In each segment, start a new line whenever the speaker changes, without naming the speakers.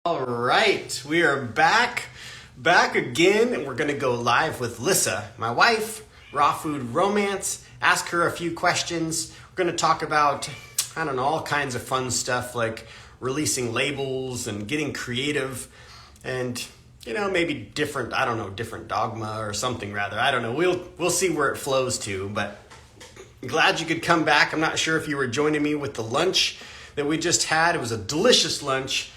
All right, we are back again, and we're gonna go live with Lissa, my wife, raw food romance. Ask her a few questions. We're gonna talk about, I don't know, all kinds of fun stuff like releasing labels and getting creative, and maybe different, I don't know, different dogma or something rather. I don't know. We'll see where it flows to, but glad you could come back. I'm not sure if you were joining me with the lunch that we just had. It was a delicious lunch.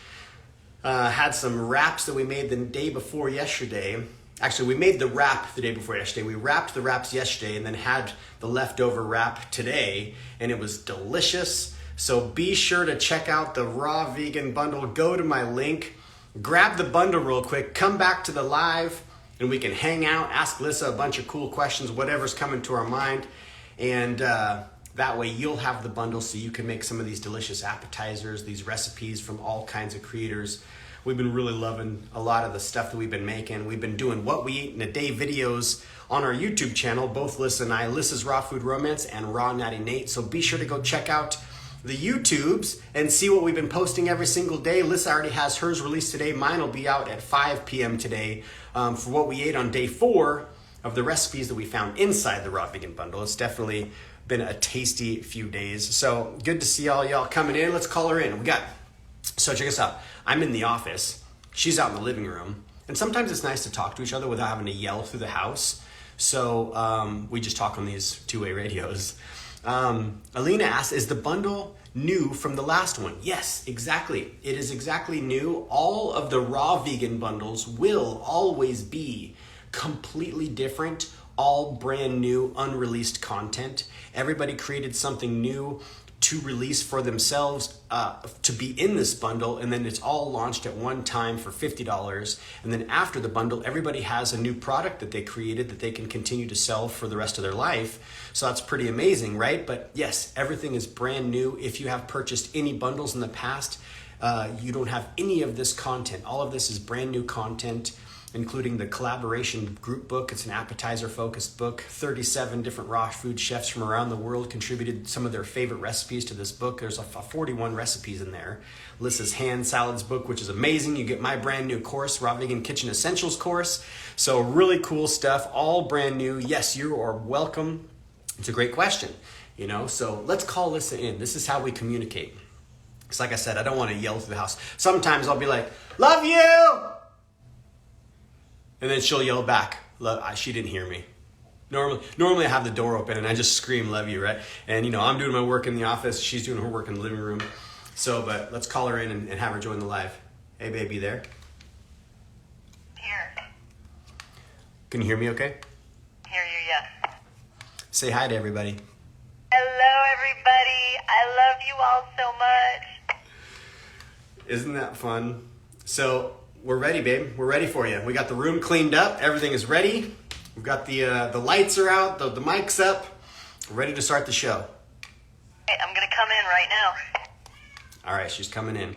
Had some wraps that we made the day before yesterday. Actually, we made the wrap the day before yesterday. We wrapped the wraps yesterday and then had the leftover wrap today, and it was delicious. So be sure to check out the raw vegan bundle. Go to my link, grab the bundle real quick, come back to the live, and we can hang out, ask Lissa a bunch of cool questions, whatever's coming to our mind. And that way you'll have the bundle so you can make some of these delicious appetizers, these recipes from all kinds of creators. We've been really loving a lot of the stuff that we've been making. We've been doing what we eat in a day videos on our YouTube channel, both Lissa and I, Lissa's Raw Food Romance and Raw Natty Nate. So be sure to go check out the YouTubes and see what we've been posting every single day. Lissa already has hers released today. Mine will be out at 5 p.m. today for what we ate on day 4 of the recipes that we found inside the Raw Vegan Bundle. It's definitely been a tasty few days. So good to see all y'all coming in. Let's call her in. So check us out. I'm in the office. She's out in the living room. And sometimes it's nice to talk to each other without having to yell through the house. So we just talk on these two-way radios. Alina asked, is the bundle new from the last one? Yes, exactly. It is exactly new. All of the raw vegan bundles will always be completely different, all brand new, unreleased content. Everybody created something new to release for themselves to be in this bundle, and then it's all launched at one time for $50. And then after the bundle, everybody has a new product that they created that they can continue to sell for the rest of their life. So that's pretty amazing, right? But yes, everything is brand new. If you have purchased any bundles in the past, you don't have any of this content. All of this is brand new content, including the collaboration group book. It's an appetizer focused book. 37 different raw food chefs from around the world contributed some of their favorite recipes to this book. There's 41 recipes in there. Lissa's hand salads book, which is amazing. You get my brand new course, Raw Vegan Kitchen Essentials course. So really cool stuff, all brand new. Yes, you are welcome. It's a great question, so let's call Lissa in. This is how we communicate. Because like I said, I don't want to yell through the house. Sometimes I'll be like, love you! And then she'll yell back, she didn't hear me. Normally I have the door open and I just scream, love you, right? And I'm doing my work in the office, she's doing her work in the living room. So, but let's call her in and have her join the live. Hey baby, there?
Here.
Can you hear me okay?
Hear you, yes.
Say hi to everybody.
Hello everybody, I love you all so much.
Isn't that fun? So, we're ready, babe. We're ready for you. We got the room cleaned up. Everything is ready. We've got the lights are out, the mic's up. We're ready to start the show.
Hey, I'm going to come in right now.
All right, she's coming in.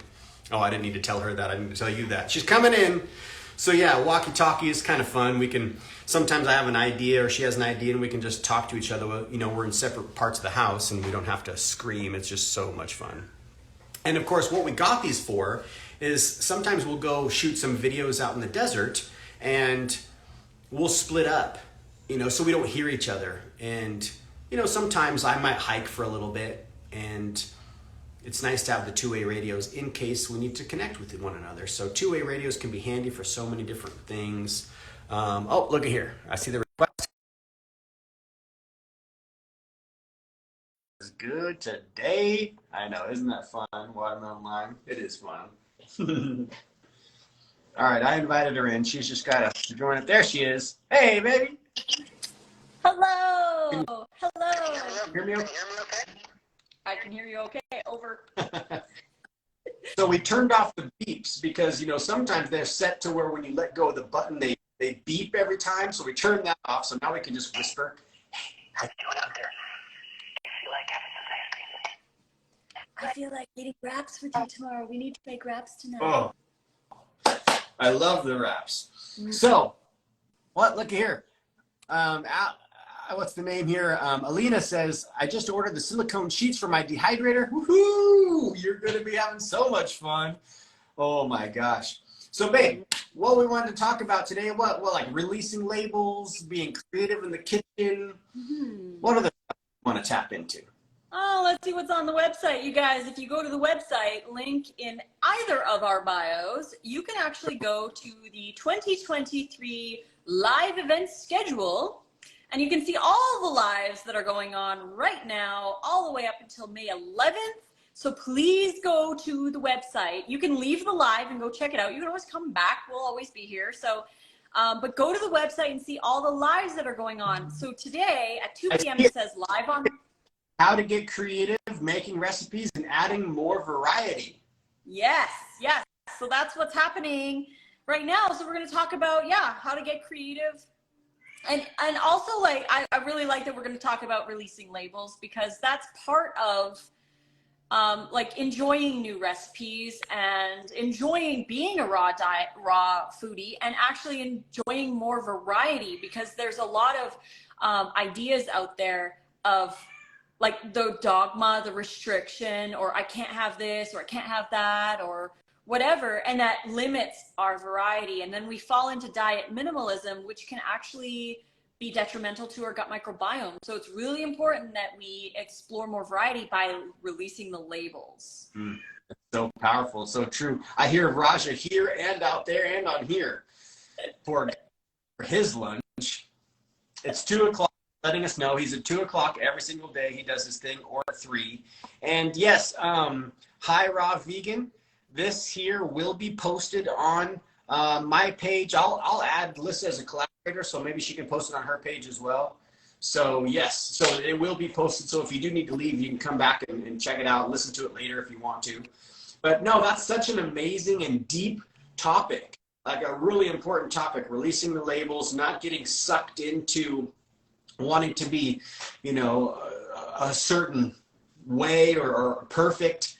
Oh, I didn't need to tell her that. I need to tell you that. She's coming in. So yeah, walkie-talkie is kind of fun. Sometimes I have an idea or she has an idea and we can just talk to each other. We're in separate parts of the house and we don't have to scream. It's just so much fun. And of course, what we got these for is sometimes we'll go shoot some videos out in the desert and we'll split up, so we don't hear each other. And, sometimes I might hike for a little bit and it's nice to have the two-way radios in case we need to connect with one another. So two-way radios can be handy for so many different things. Oh, look at here. I see the request. It's good today. I know, isn't that fun? Watermelon lime. It is fun. All right, I invited her in. She's just got to join it. There she is. Hey, baby.
Hello. Hello.
Hear me okay?
I can hear you okay. Over.
So we turned off the beeps because, sometimes they're set to where when you let go of the button, they beep every time. So we turned that off. So now we can just whisper, hey, how you doing out there?
I feel like eating wraps with you tomorrow. We need to make wraps tonight.
Oh, I love the wraps. So, look here. What's the name here? Alina says, I just ordered the silicone sheets for my dehydrator. Woohoo! You're going to be having so much fun. Oh my gosh. So babe, what we wanted to talk about today, what like releasing labels, being creative in the kitchen. What other stuff you want to tap into?
Oh, let's see what's on the website, you guys. If you go to the website, link in either of our bios, you can actually go to the 2023 live event schedule, and you can see all the lives that are going on right now, all the way up until May 11th. So please go to the website. You can leave the live and go check it out. You can always come back. We'll always be here. So, but go to the website and see all the lives that are going on. So today at 2 p.m. it says live on.
How to get creative, making recipes, and adding more variety.
Yes, yes. So that's what's happening right now. So we're going to talk about, how to get creative. And also, like, I really like that we're going to talk about releasing labels, because that's part of like enjoying new recipes and enjoying being a raw foodie, and actually enjoying more variety, because there's a lot of ideas out there of like the dogma, the restriction, or I can't have this, or I can't have that, or whatever. And that limits our variety. And then we fall into diet minimalism, which can actually be detrimental to our gut microbiome. So it's really important that we explore more variety by releasing the labels.
It's so powerful, so true. I hear Raja here and out there and on here for his lunch. It's 2 o'clock. Letting us know he's at 2 o'clock every single day. He does his thing, or at 3. And yes, hi Raw Vegan. This here will be posted on my page. I'll add Lissa as a collaborator, so maybe she can post it on her page as well. So yes, so it will be posted. So if you do need to leave, you can come back and check it out, listen to it later if you want to. But no, that's such an amazing and deep topic, like a really important topic, releasing the labels, not getting sucked into wanting to be, you know, a certain way or perfect.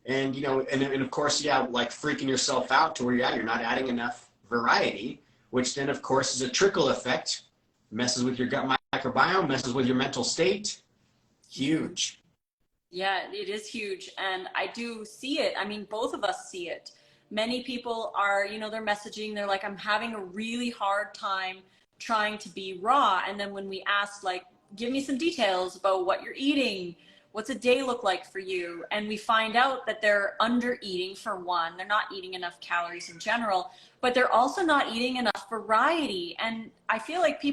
And, you know, and of course, like freaking yourself out to where you're not adding enough variety, which then of course is a trickle effect, messes with your gut microbiome, messes with your mental state. Huge.
Yeah, it is huge. And I do see it. I mean, both of us see it. Many people are, you know, they're messaging, they're like, I'm having a really hard time trying to be raw. And then when we ask, like, give me some details about what you're eating, what's a day look like for you, and we find out that they're under eating. For one, they're not eating enough calories in general, but they're also not eating enough variety. And I feel like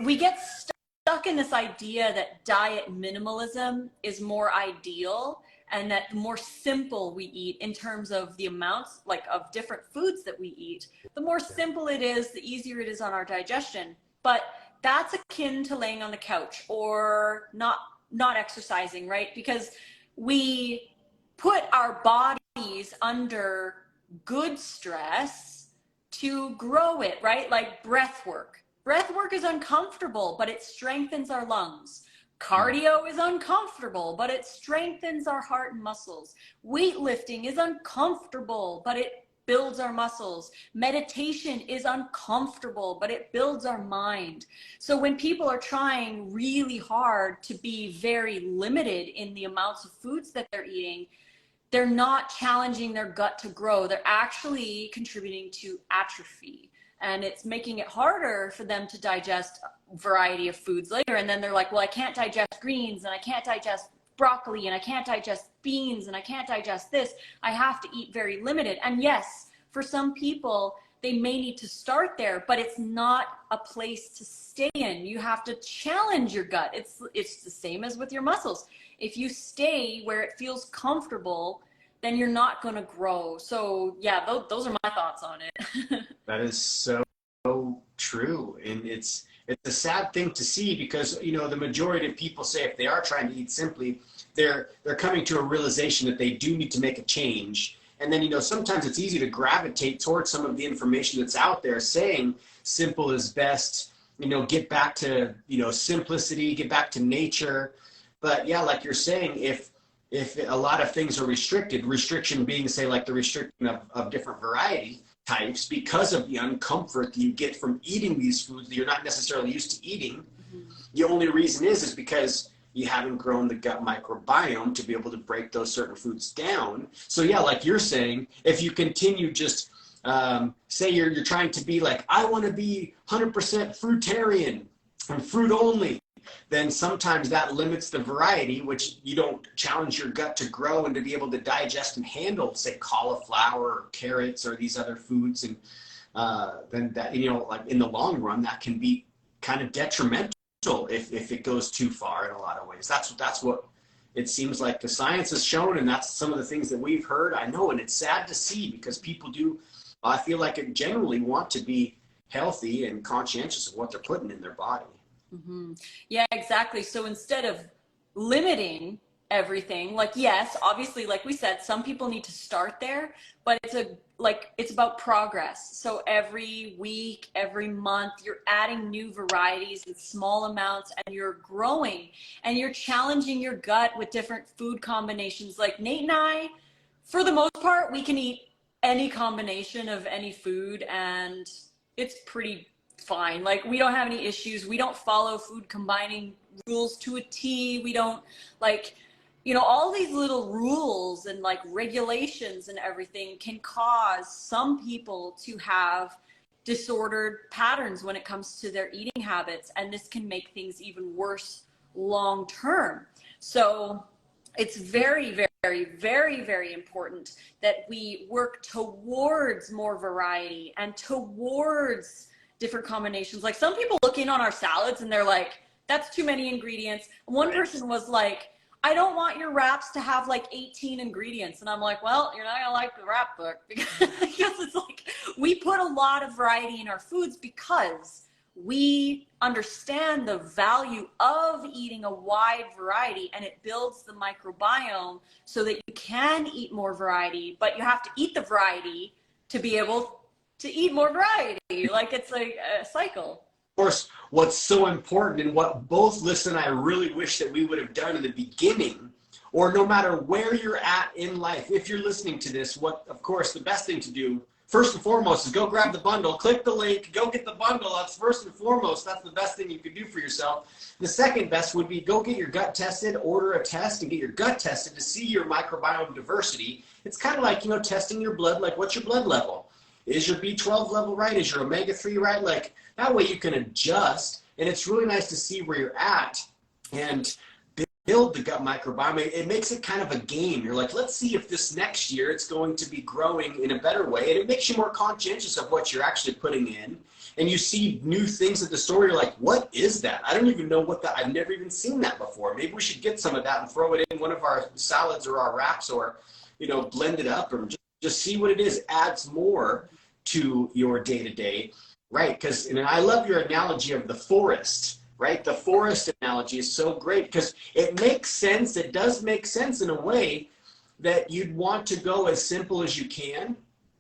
we get stuck in this idea that diet minimalism is more ideal, and that the more simple we eat in terms of the amounts, like, of different foods that we eat, the more simple it is, the easier it is on our digestion. But that's akin to laying on the couch or not exercising, right? Because we put our bodies under good stress to grow it, right? Like breath work. Breath work is uncomfortable, but it strengthens our lungs. Cardio is uncomfortable, but it strengthens our heart and muscles. Weightlifting is uncomfortable, but it builds our muscles. Meditation is uncomfortable, but it builds our mind. So when people are trying really hard to be very limited in the amounts of foods that they're eating, they're not challenging their gut to grow. They're actually contributing to atrophy. And it's making it harder for them to digest a variety of foods later. And then they're like, well, I can't digest greens, and I can't digest broccoli, and I can't digest beans, and I can't digest this. I have to eat very limited. And yes, for some people, they may need to start there, but it's not a place to stay in. You have to challenge your gut. It's the same as with your muscles. If you stay where it feels comfortable, then you're not going to grow. So yeah, those are my thoughts on it.
That is so true. And it's a sad thing to see, because, you know, the majority of people say if they are trying to eat simply, they're coming to a realization that they do need to make a change. And then, you know, sometimes it's easy to gravitate towards some of the information that's out there saying simple is best, you know, get back to, you know, simplicity, get back to nature. But yeah, like you're saying, if a lot of things are restriction being, say, like the restriction of different variety types, because of the uncomfort that you get from eating these foods that you're not necessarily used to eating. The only reason is because you haven't grown the gut microbiome to be able to break those certain foods down. So yeah, like you're saying, if you continue just, say you're trying to be like, I want to be 100% fruitarian and fruit only, then sometimes that limits the variety, which you don't challenge your gut to grow and to be able to digest and handle, say, cauliflower or carrots or these other foods. And then that, you know, like in the long run, that can be kind of detrimental if it goes too far in a lot of ways. That's what it seems like the science has shown, and that's some of the things that we've heard. I know, and it's sad to see, because people do, I feel like, it generally want to be healthy and conscientious of what they're putting in their body.
Mm-hmm. Yeah, exactly. So instead of limiting everything, like, yes, obviously, like we said, some people need to start there, but it's about progress. So every week, every month, you're adding new varieties in small amounts, and you're growing, and you're challenging your gut with different food combinations. Like Nate and I, for the most part, we can eat any combination of any food, and it's pretty fine. Like, we don't have any issues. We don't follow food combining rules to a T. We don't, like, you know, all these little rules and like regulations and everything can cause some people to have disordered patterns when it comes to their eating habits. And this can make things even worse long term. So it's very, very, very, very important that we work towards more variety and towards different combinations. Like, some people look in on our salads and they're like, that's too many ingredients. One person was like, I don't want your wraps to have like 18 ingredients. And I'm like, well, you're not gonna like the wrap book, because it's like, we put a lot of variety in our foods because we understand the value of eating a wide variety, and it builds the microbiome so that you can eat more variety, but you have to eat the variety to be able to eat more variety. Like, it's like a cycle.
Of course, what's so important, and what both Lissa and I really wish that we would have done in the beginning, or no matter where you're at in life, if you're listening to this, of course, the best thing to do, first and foremost, is go grab the bundle, click the link, go get the bundle. That's first and foremost. That's the best thing you could do for yourself. The second best would be go get your gut tested, order a test and get your gut tested to see your microbiome diversity. It's kind of like, you know, testing your blood, like, what's your blood level? Is your B12 level right? Is your omega-3 right? Like, that way you can adjust, and it's really nice to see where you're at and build the gut microbiome. It makes it kind of a game. You're like, let's see if this next year it's going to be growing in a better way, and it makes you more conscientious of what you're actually putting in, and you see new things at the store. You're like, what is that? I don't even know what that, I've never even seen that before. Maybe we should get some of that and throw it in one of our salads or our wraps, or, you know, blend it up, or just see what it is. Adds more to your day-to-day, right? Because, and I love your analogy of the forest, right? The forest analogy is so great because it makes sense. It does make sense in a way that you'd want to go as simple as you can,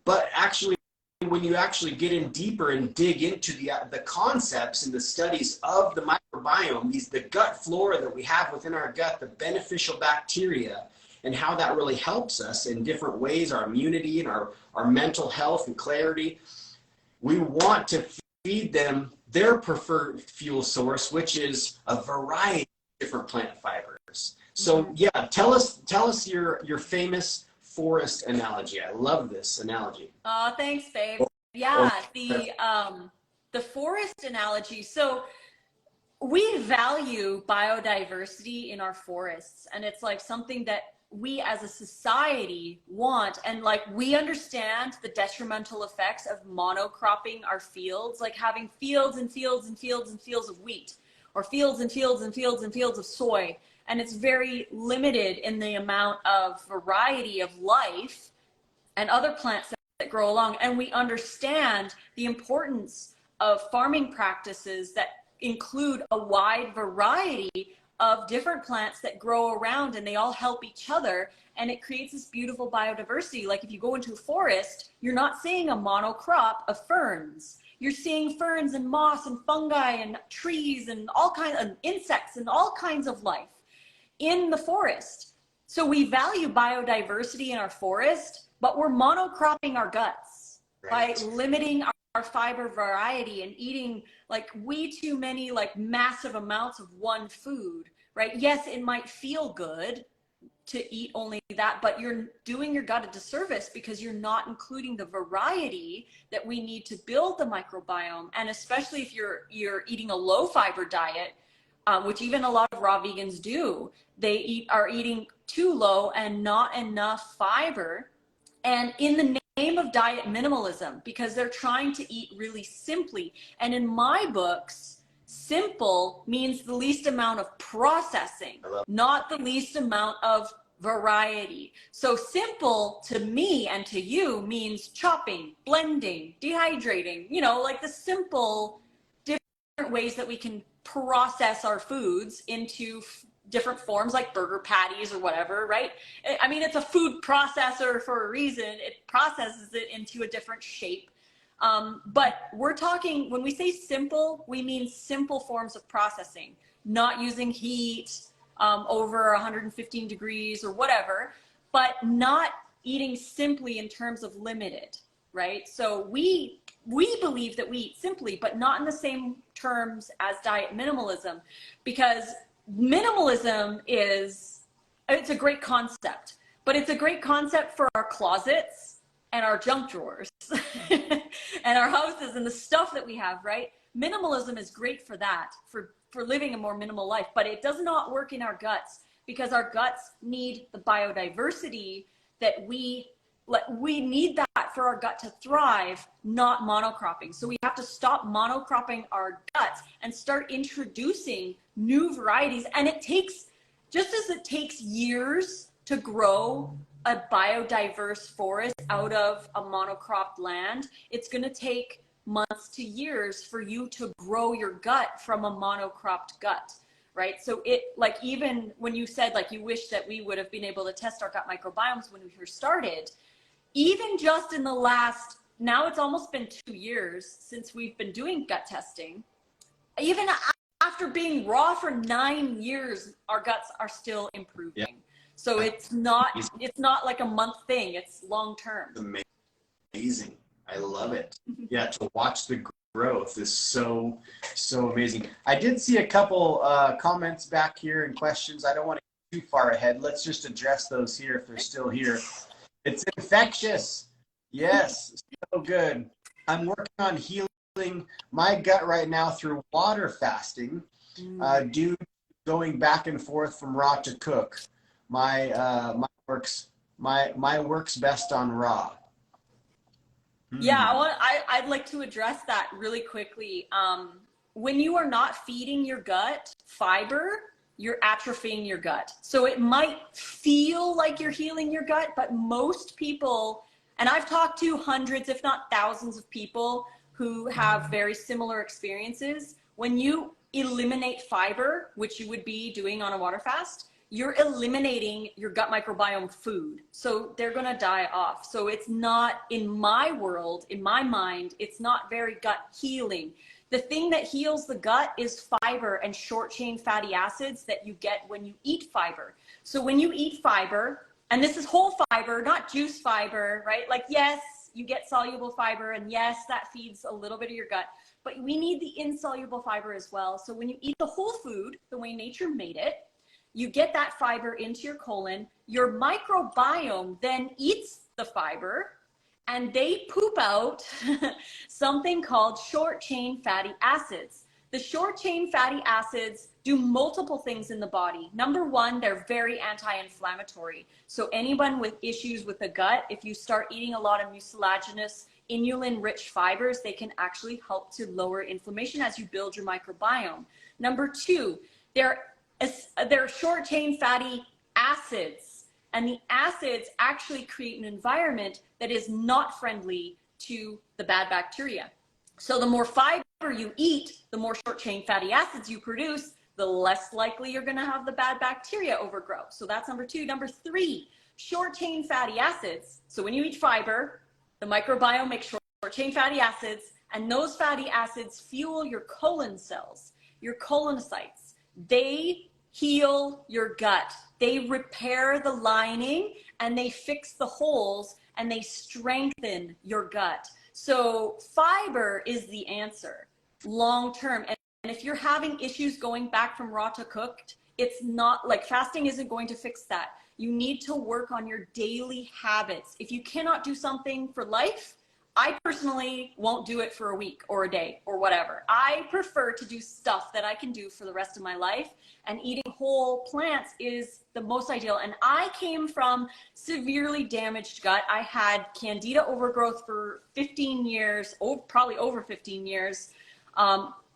but actually, when you actually get in deeper and dig into the concepts and the studies of the microbiome, the gut flora that we have within our gut, the beneficial bacteria, and how that really helps us in different ways, our immunity and our mental health and clarity. We want to feed them their preferred fuel source, which is a variety of different plant fibers. So yeah, tell us your famous forest analogy. I love this analogy.
Oh, thanks, babe. Yeah, the forest analogy. So we value biodiversity in our forests, and it's like something that we as a society want. And like, we understand the detrimental effects of monocropping our fields, like having fields and fields and fields and fields of wheat, or fields and fields and fields and fields of soy. And it's very limited in the amount of variety of life and other plants that grow along. And we understand the importance of farming practices that include a wide variety of different plants that grow around, and they all help each other, and it creates this beautiful biodiversity. Like, if you go into a forest, you're not seeing a monocrop of ferns. You're seeing ferns and moss and fungi and trees and all kinds of insects and all kinds of life in the forest. So we value biodiversity in our forest, but we're monocropping our guts by limiting our fiber variety and eating like way too many like massive amounts of one food right? Yes, it might feel good to eat only that, but you're doing your gut a disservice because you're not including the variety that we need to build the microbiome. And especially if you're eating a low fiber diet, which even a lot of raw vegans do, they are eating too low and not enough fiber. And in the name of diet minimalism, because they're trying to eat really simply. And in my books, simple means the least amount of processing, not the least amount of variety. So simple to me and to you means chopping, blending, dehydrating, you know, like the simple different ways that we can process our foods into different forms, like burger patties or whatever, right? I mean, it's a food processor for a reason. It processes it into a different shape. But we're talking, when we say simple, we mean simple forms of processing, not using heat over 115 degrees or whatever, but not eating simply in terms of limited, right? So we believe that we eat simply, but not in the same terms as diet minimalism, because minimalism it's a great concept, but it's a great concept for our closets and our junk drawers and our houses and the stuff that we have, right? Minimalism is great for that, for living a more minimal life, but it does not work in our guts, because our guts need the biodiversity that we need that for our gut to thrive, not monocropping. So we have to stop monocropping our guts and start introducing new varieties. And it takes, just as it takes years to grow a biodiverse forest out of a monocropped land, it's going to take months to years for you to grow your gut from a monocropped gut, right? So it, like, even when you said, like, you wish that we would have been able to test our gut microbiomes when we first started, even just in the last, now it's almost been 2 years since we've been doing gut testing, even after being raw for 9 years, our guts are still improving. Yeah. So it's not like a month thing, it's long term.
Amazing. I love it. Yeah, to watch the growth is so amazing. I did see a couple comments back here and questions. I don't want to get too far ahead. Let's just address those here if they're still here. It's infectious. Yes, so good. I'm working on healing my gut right now through water fasting, due to going back and forth from raw to cook. My works best on raw.
Yeah, I'd like to address that really quickly. When you are not feeding your gut fiber, you're atrophying your gut. So it might feel like you're healing your gut, but most people, and I've talked to hundreds, if not thousands of people who have very similar experiences, when you eliminate fiber, which you would be doing on a water fast, you're eliminating your gut microbiome food. So they're gonna die off. So it's not, in my world, in my mind, it's not very gut healing. The thing that heals the gut is fiber and short chain fatty acids that you get when you eat fiber. So when you eat fiber, and this is whole fiber, not juice fiber, right? Like, yes, you get soluble fiber, and yes, that feeds a little bit of your gut, but we need the insoluble fiber as well. So when you eat the whole food, the way nature made it, you get that fiber into your colon, your microbiome then eats the fiber, and they poop out something called short chain fatty acids. The short chain fatty acids do multiple things in the body. Number one, they're very anti-inflammatory. So anyone with issues with the gut, if you start eating a lot of mucilaginous, inulin-rich fibers, they can actually help to lower inflammation as you build your microbiome. Number two, they're short chain fatty acids, and the acids actually create an environment that is not friendly to the bad bacteria. So the more fiber you eat, the more short chain fatty acids you produce, the less likely you're going to have the bad bacteria overgrow. So that's number two. Number three, short chain fatty acids. So when you eat fiber, the microbiome makes short chain fatty acids, and those fatty acids fuel your colon cells, your colonocytes. They heal your gut. They repair the lining, and they fix the holes, and they strengthen your gut. So fiber is the answer long term. And if you're having issues going back from raw to cooked, it's not like fasting isn't going to fix that. You need to work on your daily habits. If you cannot do something for life, I personally won't do it for a week or a day or whatever. I prefer to do stuff that I can do for the rest of my life, and eating whole plants is the most ideal. And I came from severely damaged gut. I had candida overgrowth for 15 years, probably over 15 years.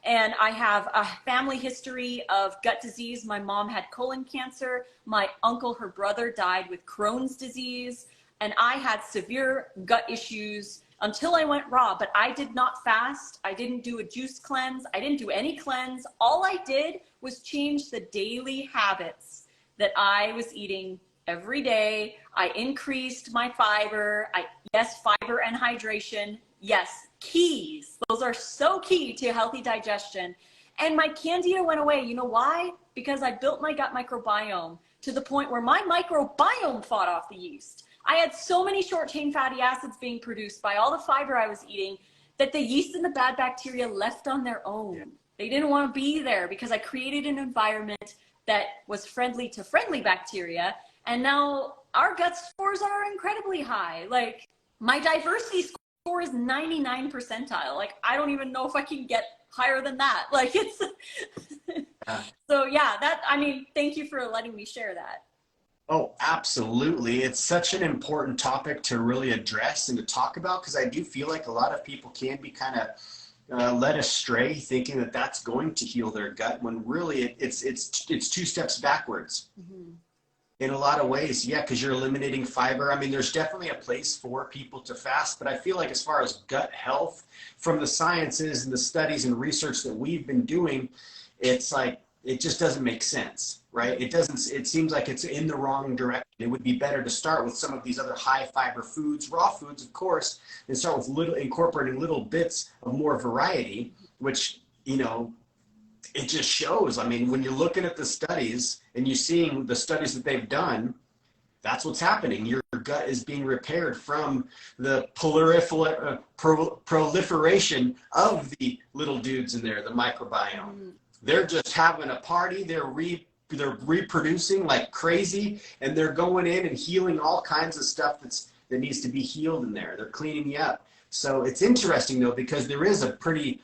And I have a family history of gut disease. My mom had colon cancer. My uncle, her brother, died with Crohn's disease. And I had severe gut issues until I went raw. But I did not fast. I didn't do a juice cleanse. I didn't do any cleanse. All I did was change the daily habits that I was eating every day. I increased my fiber. Yes, fiber and hydration. Yes, keys. Those are so key to healthy digestion. And my candida went away. You know why? Because I built my gut microbiome to the point where my microbiome fought off the yeast. I had so many short chain fatty acids being produced by all the fiber I was eating that the yeast and the bad bacteria left on their own. Yeah. They didn't want to be there because I created an environment that was friendly to friendly bacteria. And now our gut scores are incredibly high. Like, my diversity score is 99 percentile. Like, I don't even know if I can get higher than that. Like, it's so yeah, I mean, thank you for letting me share that.
Oh, absolutely. It's such an important topic to really address and to talk about, because I do feel like a lot of people can be kind of led astray thinking that that's going to heal their gut, when really it's two steps backwards. Mm-hmm. In a lot of ways. Yeah, because you're eliminating fiber. I mean, there's definitely a place for people to fast, but I feel like as far as gut health, from the sciences and the studies and research that we've been doing, it's like, it just doesn't make sense, right? It seems like it's in the wrong direction. It would be better to start with some of these other high fiber foods, raw foods, of course, and start with incorporating little bits of more variety, which, you know, it just shows. I mean, when you're looking at the studies and you're seeing the studies that they've done, that's what's happening. Your gut is being repaired from the proliferation of the little dudes in there, the microbiome. They're just having a party. They're reproducing like crazy, and they're going in and healing all kinds of stuff that needs to be healed in there. They're cleaning you up. So it's interesting though, because there is a pretty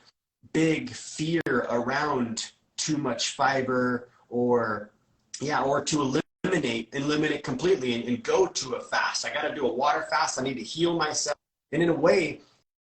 big fear around too much fiber, or to eliminate completely and go to a fast. I got to do a water fast. I need to heal myself. And in a way,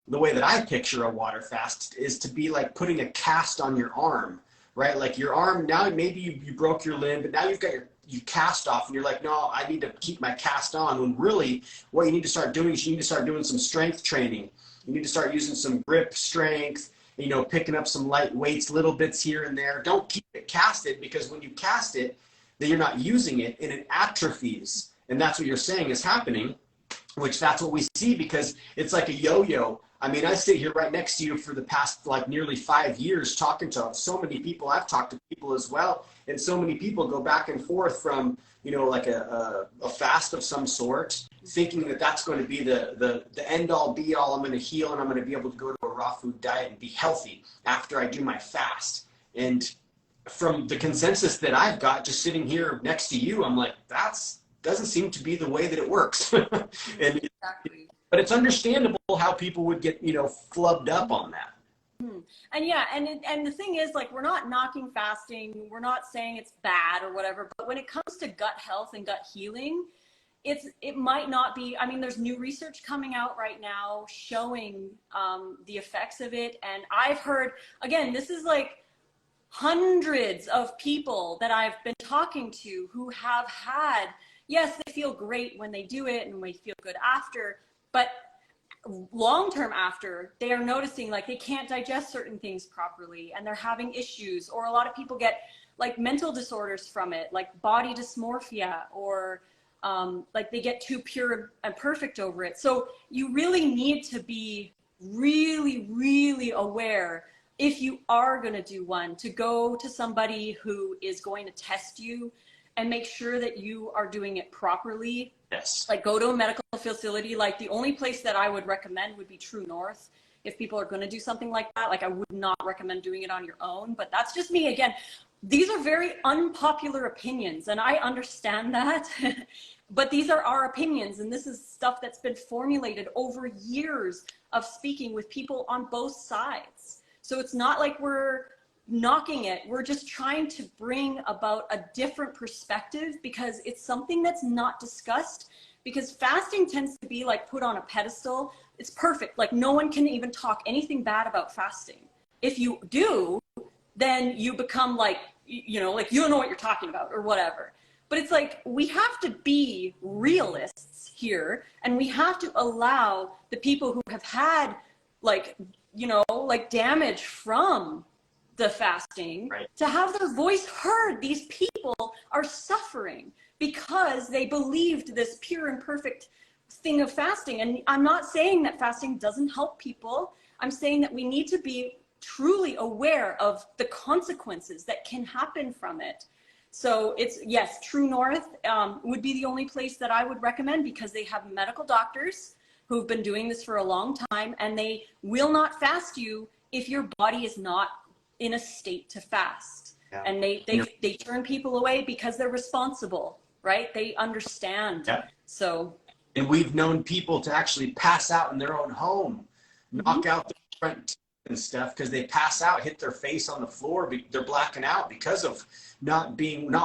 the way that I picture a water fast is to be like putting a cast on your arm, right? Like your arm, now maybe you broke your limb, but now you've got your cast off, and you're like, no, I need to keep my cast on. When really what you need to start doing is you need to start doing some strength training. You need to start using some grip strength, you know, picking up some light weights, little bits here and there. Don't keep it casted, because when you cast it, then you're not using it and it atrophies. And that's what you're saying is happening, which that's what we see, because it's like a yo-yo. I mean, I sit here right next to you for the past like nearly 5 years talking to so many people. I've talked to people as well. And so many people go back and forth from, you know, like a fast of some sort, thinking that that's going to be the end all be all. I'm going to heal and I'm going to be able to go to a raw food diet and be healthy after I do my fast. And from the consensus that I've got just sitting here next to you, I'm like, doesn't seem to be the way that it works.
Exactly.
But it's understandable how people would get, you know, flubbed up on that.
And yeah, and the thing is, like, we're not knocking fasting. We're not saying it's bad or whatever. But when it comes to gut health and gut healing, it might not be. I mean, there's new research coming out right now showing the effects of it. And I've heard, again, this is like hundreds of people that I've been talking to who have had, yes, they feel great when they do it and they feel good after, but long-term after, they are noticing like they can't digest certain things properly and they're having issues, or a lot of people get like mental disorders from it, like body dysmorphia, or like they get too pure and perfect over it. So you really need to be really, really aware, if you are going to do one, to go to somebody who is going to test you and make sure that you are doing it properly.
Yes. Like
go to a medical facility. Like the only place that I would recommend would be True North. If people are going to do something like that, like I would not recommend doing it on your own, but that's just me. Again, these are very unpopular opinions, and I understand that, but these are our opinions, and this is stuff that's been formulated over years of speaking with people on both sides. So it's not like we're knocking it. We're just trying to bring about a different perspective, because it's something that's not discussed, because fasting tends to be like put on a pedestal. It's perfect. Like no one can even talk anything bad about fasting. If you do, then you become like, you know, like you don't know what you're talking about or whatever. But it's like, we have to be realists here, and we have to allow the people who have had like, you know, like damage from the fasting, right, to have their voice heard. These people are suffering because they believed this pure and perfect thing of fasting. And I'm not saying that fasting doesn't help people. I'm saying that we need to be truly aware of the consequences that can happen from it. So it's, yes, True North would be the only place that I would recommend, because they have medical doctors who've been doing this for a long time, and they will not fast you if your body is not in a state to fast. Yeah. And they turn people away because they're responsible, right? They understand. Yeah. So.
And we've known people to actually pass out in their own home, knock out the front teeth and stuff, because they pass out, hit their face on the floor, they're blacking out because of not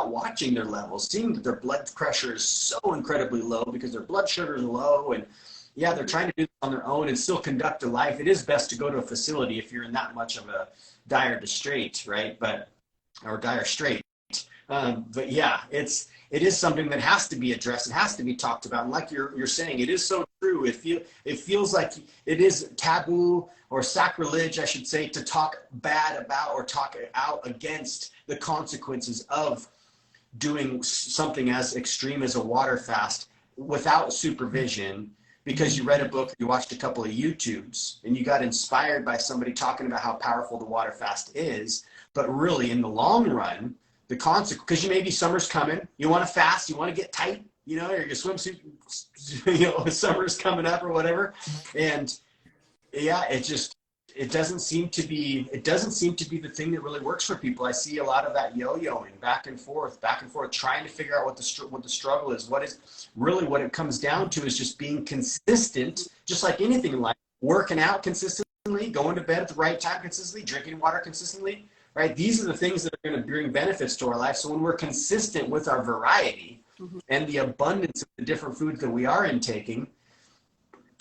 watching their levels, seeing that their blood pressure is so incredibly low because their blood sugar is low. And yeah, they're trying to do this on their own and still conduct a life. It is best to go to a facility if you're in that much of a dire strait, right? Or dire strait. But yeah, it is something that has to be addressed. It has to be talked about. And like you're saying, it is so true. It feels like it is taboo or sacrilege, I should say, to talk bad about or talk out against the consequences of doing something as extreme as a water fast without supervision, because you read a book, you watched a couple of YouTubes, and you got inspired by somebody talking about how powerful the water fast is. But really, in the long run, the consequence, because maybe summer's coming, you want to fast, you want to get tight, you know, or your swimsuit, you know, summer's coming up or whatever. And yeah, it doesn't seem to be the thing that really works for people. I see a lot of that yo-yoing back and forth, trying to figure out what the struggle is. What it comes down to is just being consistent, just like anything in life, working out consistently, going to bed at the right time consistently, drinking water consistently, right? These are the things that are going to bring benefits to our life. So when we're consistent with our variety and the abundance of the different foods that we are intaking,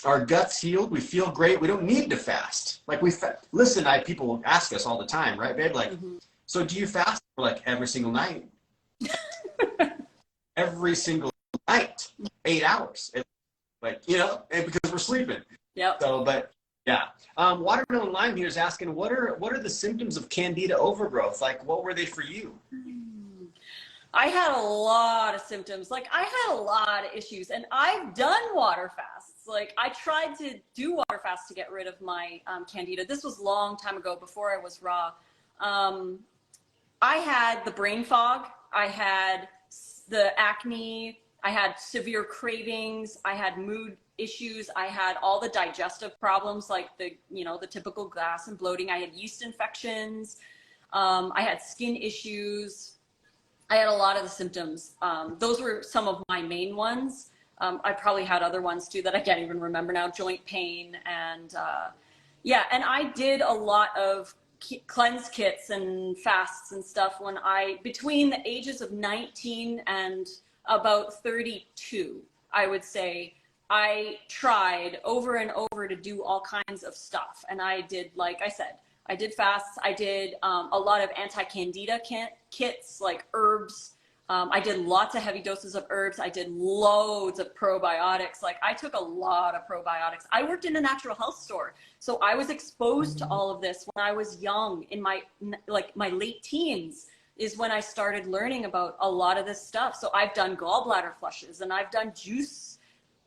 our gut's healed, we feel great, we don't need to fast. Like listen, people ask us all the time, right, babe? Like, so do you fast? We're like, every single night. Every single night, 8 hours. Like, you know, and because we're sleeping.
Yep.
So, but yeah. Watermelon Lime here is asking, what are the symptoms of candida overgrowth? Like, what were they for you?
I had a lot of symptoms. Like, I had a lot of issues, and I've done water fasts. Like, I tried to do water fasts to get rid of my candida. This was a long time ago, before I was raw. I had the brain fog. I had the acne. I had severe cravings. I had mood issues. I had all the digestive problems, like the typical gas and bloating. I had yeast infections. I had skin issues. I had a lot of the symptoms. Those were some of my main ones. I probably had other ones too that I can't even remember now, joint pain. And and I did a lot of cleanse kits and fasts and stuff between the ages of 19 and about 32, I would say. I tried over and over to do all kinds of stuff. And I did, like I said, I did fasts. I did a lot of anti-candida kits, like herbs. I did lots of heavy doses of herbs. I did loads of probiotics. Like, I took a lot of probiotics. I worked in a natural health store, so I was exposed to all of this when I was young. In my late teens is when I started learning about a lot of this stuff. So I've done gallbladder flushes, and I've done juice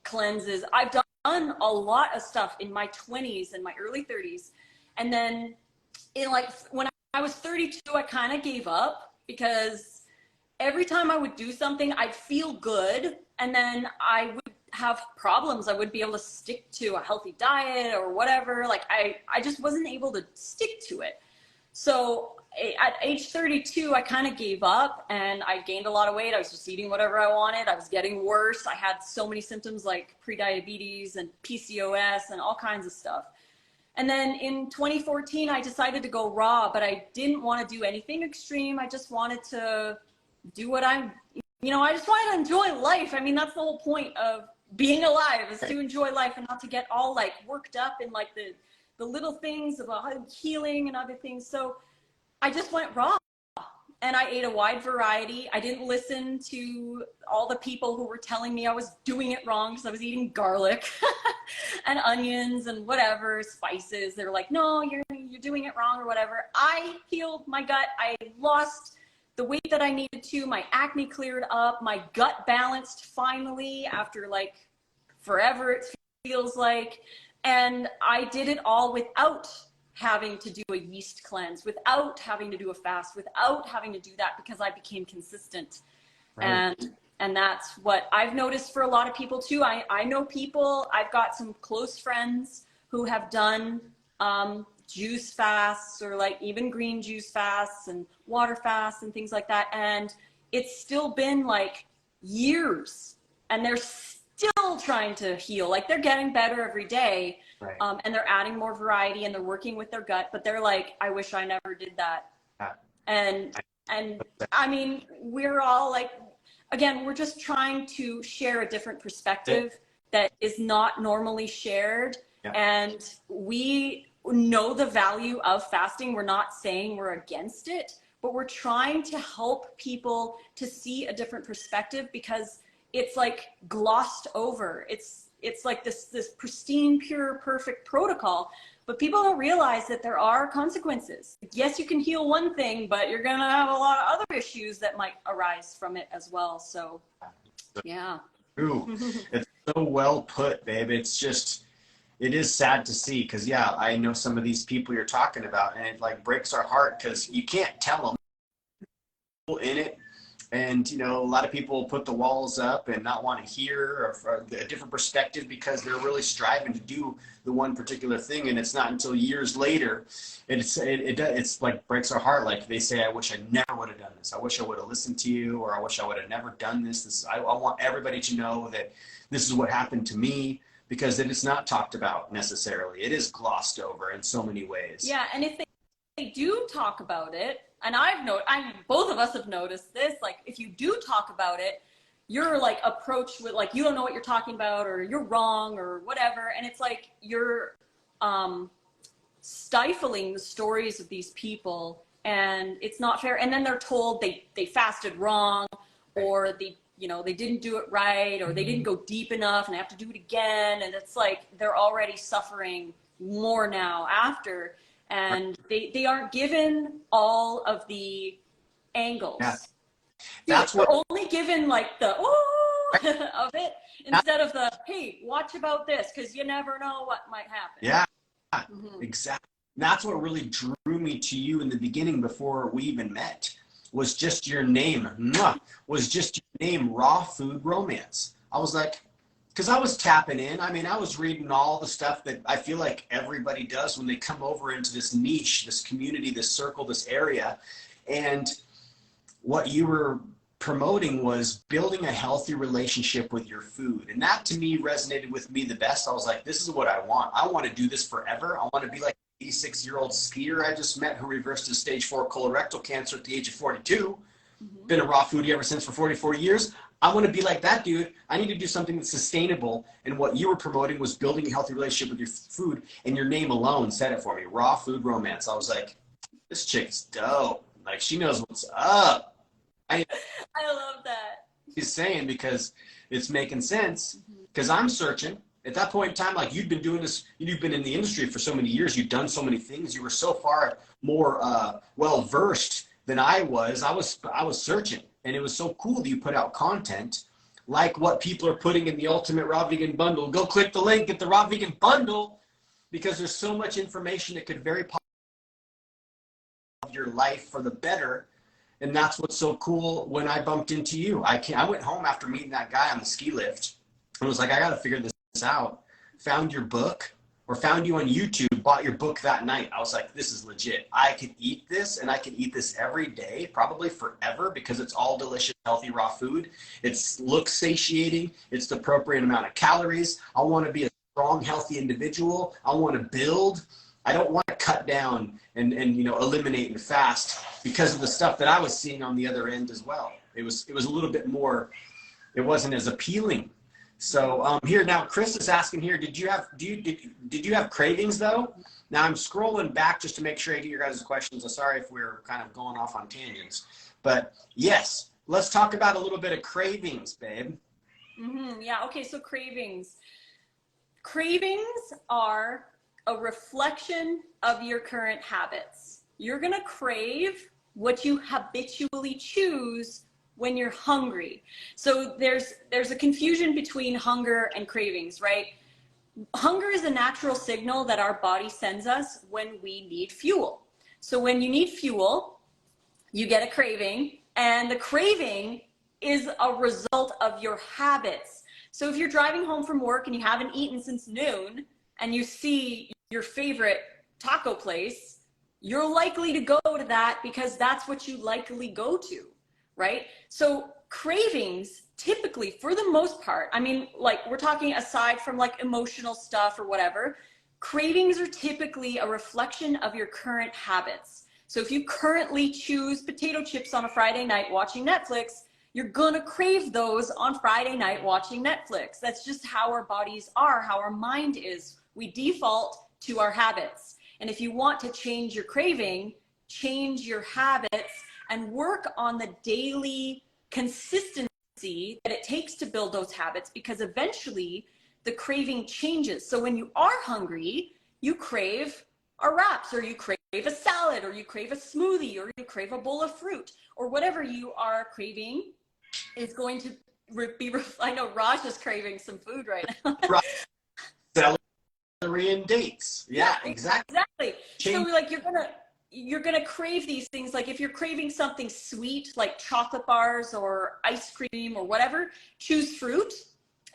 cleanses. I've done a lot of stuff in my 20s and my early 30s. And then when I was 32, I kind of gave up, because every time I would do something, I'd feel good, and then I would have problems. I wouldn't be able to stick to a healthy diet or whatever. Like, I just wasn't able to stick to it. So at age 32, I kind of gave up and I gained a lot of weight. I was just eating whatever I wanted. I was getting worse. I had so many symptoms like prediabetes and PCOS and all kinds of stuff. And then in 2014, I decided to go raw, but I didn't want to do anything extreme. I just wanted to do what I just wanted to enjoy life. I mean, that's the whole point of being alive, is to enjoy life and not to get all like worked up in like the little things about healing and other things. So I just went raw and I ate a wide variety. I didn't listen to all the people who were telling me I was doing it wrong because I was eating garlic and onions and whatever, spices. They're like, no, you're doing it wrong or whatever. I healed my gut. I lost the weight that I needed to. My acne cleared up. My gut balanced finally after like forever, it feels like. And I did it all without having to do a yeast cleanse, without having to do a fast, without having to do that, because I became consistent. Right. And that's what I've noticed for a lot of people too. I know people, I've got some close friends who have done juice fasts or like even green juice fasts and water fasts and things like that. And it's still been like years and they're still trying to heal. Like they're getting better every day. Right. And they're adding more variety and they're working with their gut, but they're like, I wish I never did that. And I mean, we're all like, again, we're just trying to share a different perspective that is not normally shared. Yeah. And we know the value of fasting. We're not saying we're against it, but we're trying to help people to see a different perspective because it's like glossed over. It's like this pristine, pure, perfect protocol, but people don't realize that there are consequences. Yes, you can heal one thing, but you're gonna have a lot of other issues that might arise from it as well. So, yeah.
Ooh, it's so well put, babe. It's just, it is sad to see because, yeah, I know some of these people you're talking about, and it like breaks our heart because you can't tell them in it. And, you know, a lot of people put the walls up and not want to hear or a different perspective because they're really striving to do the one particular thing. And it's not until years later, it's like breaks our heart. Like they say, I wish I never would have done this. I wish I would have listened to you, or I wish I would have never done this. I want everybody to know that this is what happened to me, because it is not talked about necessarily. It is glossed over in so many ways.
Yeah. And if they do talk about it, and both of us have noticed this, like if you do talk about it, you're like approached with like, you don't know what you're talking about, or you're wrong or whatever. And it's like, you're stifling the stories of these people, and it's not fair. And then they're told they fasted wrong, or they didn't do it right, or they didn't go deep enough and they have to do it again. And it's like, they're already suffering more now after. And they aren't given all of the angles. Yeah.
That's
what they're only given like the of it instead of the, hey, watch about this because you never know what might happen.
Yeah, exactly. That's what really drew me to you in the beginning before we even met, was just your name. Was just your name, Raw Food Romance. I was like, because I was tapping in. I mean, I was reading all the stuff that I feel like everybody does when they come over into this niche, this community, this circle, this area. And what you were promoting was building a healthy relationship with your food. And that to me resonated with me the best. I was like, this is what I want. I want to do this forever. I want to be like an 86-year-old skier I just met who reversed his stage 4 colorectal cancer at the age of 42. Been a raw foodie ever since for 44 years. I want to be like that dude. I need to do something that's sustainable. And what you were promoting was building a healthy relationship with your food, and your name alone said it for me. Raw Food Romance. I was like, this chick's dope. Like, she knows what's up.
I love that.
She's saying, because it's making sense. Because I'm searching. At that point in time, like, you'd been doing this, you've been in the industry for so many years. You've done so many things. You were so far more well-versed than I was. I was searching. And it was so cool that you put out content like what people are putting in the Ultimate Raw Vegan Bundle. Go click the link, get the Raw Vegan Bundle, because there's so much information that could very positively your life for the better. And that's what's so cool when I bumped into you. I went home after meeting that guy on the ski lift and was like, I got to figure this out. Found your book, or found you on YouTube, bought your book that night, I was like, this is legit. I could eat this, and I could eat this every day, probably forever, because it's all delicious, healthy, raw food. It looks satiating. It's the appropriate amount of calories. I want to be a strong, healthy individual. I want to build. I don't want to cut down and eliminate and fast because of the stuff that I was seeing on the other end as well. It was a little bit more, it wasn't as appealing. So here now, Chris is asking here, did you have cravings though? Now I'm scrolling back just to make sure I get your guys' questions. I'm sorry if we're kind of going off on tangents, but yes, let's talk about a little bit of cravings, babe.
Yeah. Okay. So cravings are a reflection of your current habits. You're going to crave what you habitually choose when you're hungry. So there's a confusion between hunger and cravings, right? Hunger is a natural signal that our body sends us when we need fuel. So when you need fuel, you get a craving, and the craving is a result of your habits. So if you're driving home from work and you haven't eaten since noon and you see your favorite taco place, you're likely to go to that because that's what you likely go to, right? So cravings typically, for the most part, I mean, like we're talking aside from like emotional stuff or whatever, cravings are typically a reflection of your current habits. So if you currently choose potato chips on a Friday night watching Netflix, you're gonna crave those on Friday night watching Netflix. That's just how our bodies are, how our mind is. We default to our habits. And if you want to change your craving, change your habits and work on the daily consistency that it takes to build those habits, because eventually the craving changes. So when you are hungry, you crave a wraps, or you crave a salad, or you crave a smoothie, or you crave a bowl of fruit, or whatever you are craving is going to be, I know Raj is craving some food right now.
Celery and dates. Yeah, exactly.
So like you're gonna crave these things. Like if you're craving something sweet, like chocolate bars or ice cream or whatever, choose fruit.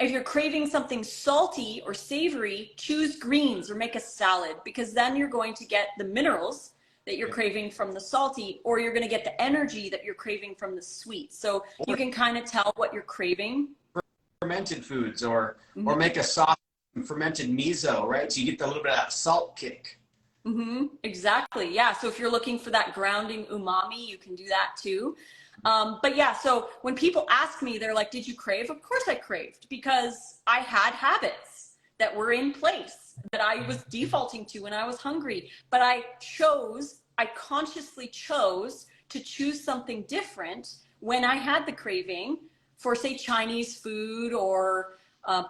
If you're craving something salty or savory, choose greens or make a salad, because then you're going to get the minerals that you're craving from the salty, or you're going to get the energy that you're craving from the sweet. So you can kind of tell what you're craving.
Fermented foods, or make a soft fermented miso, right? So you get a little bit of that salt kick.
Exactly. Yeah. So if you're looking for that grounding umami, you can do that too. But yeah, so when people ask me, they're like, did you crave? Of course I craved, because I had habits that were in place that I was defaulting to when I was hungry. But I consciously chose to choose something different when I had the craving for, say, Chinese food or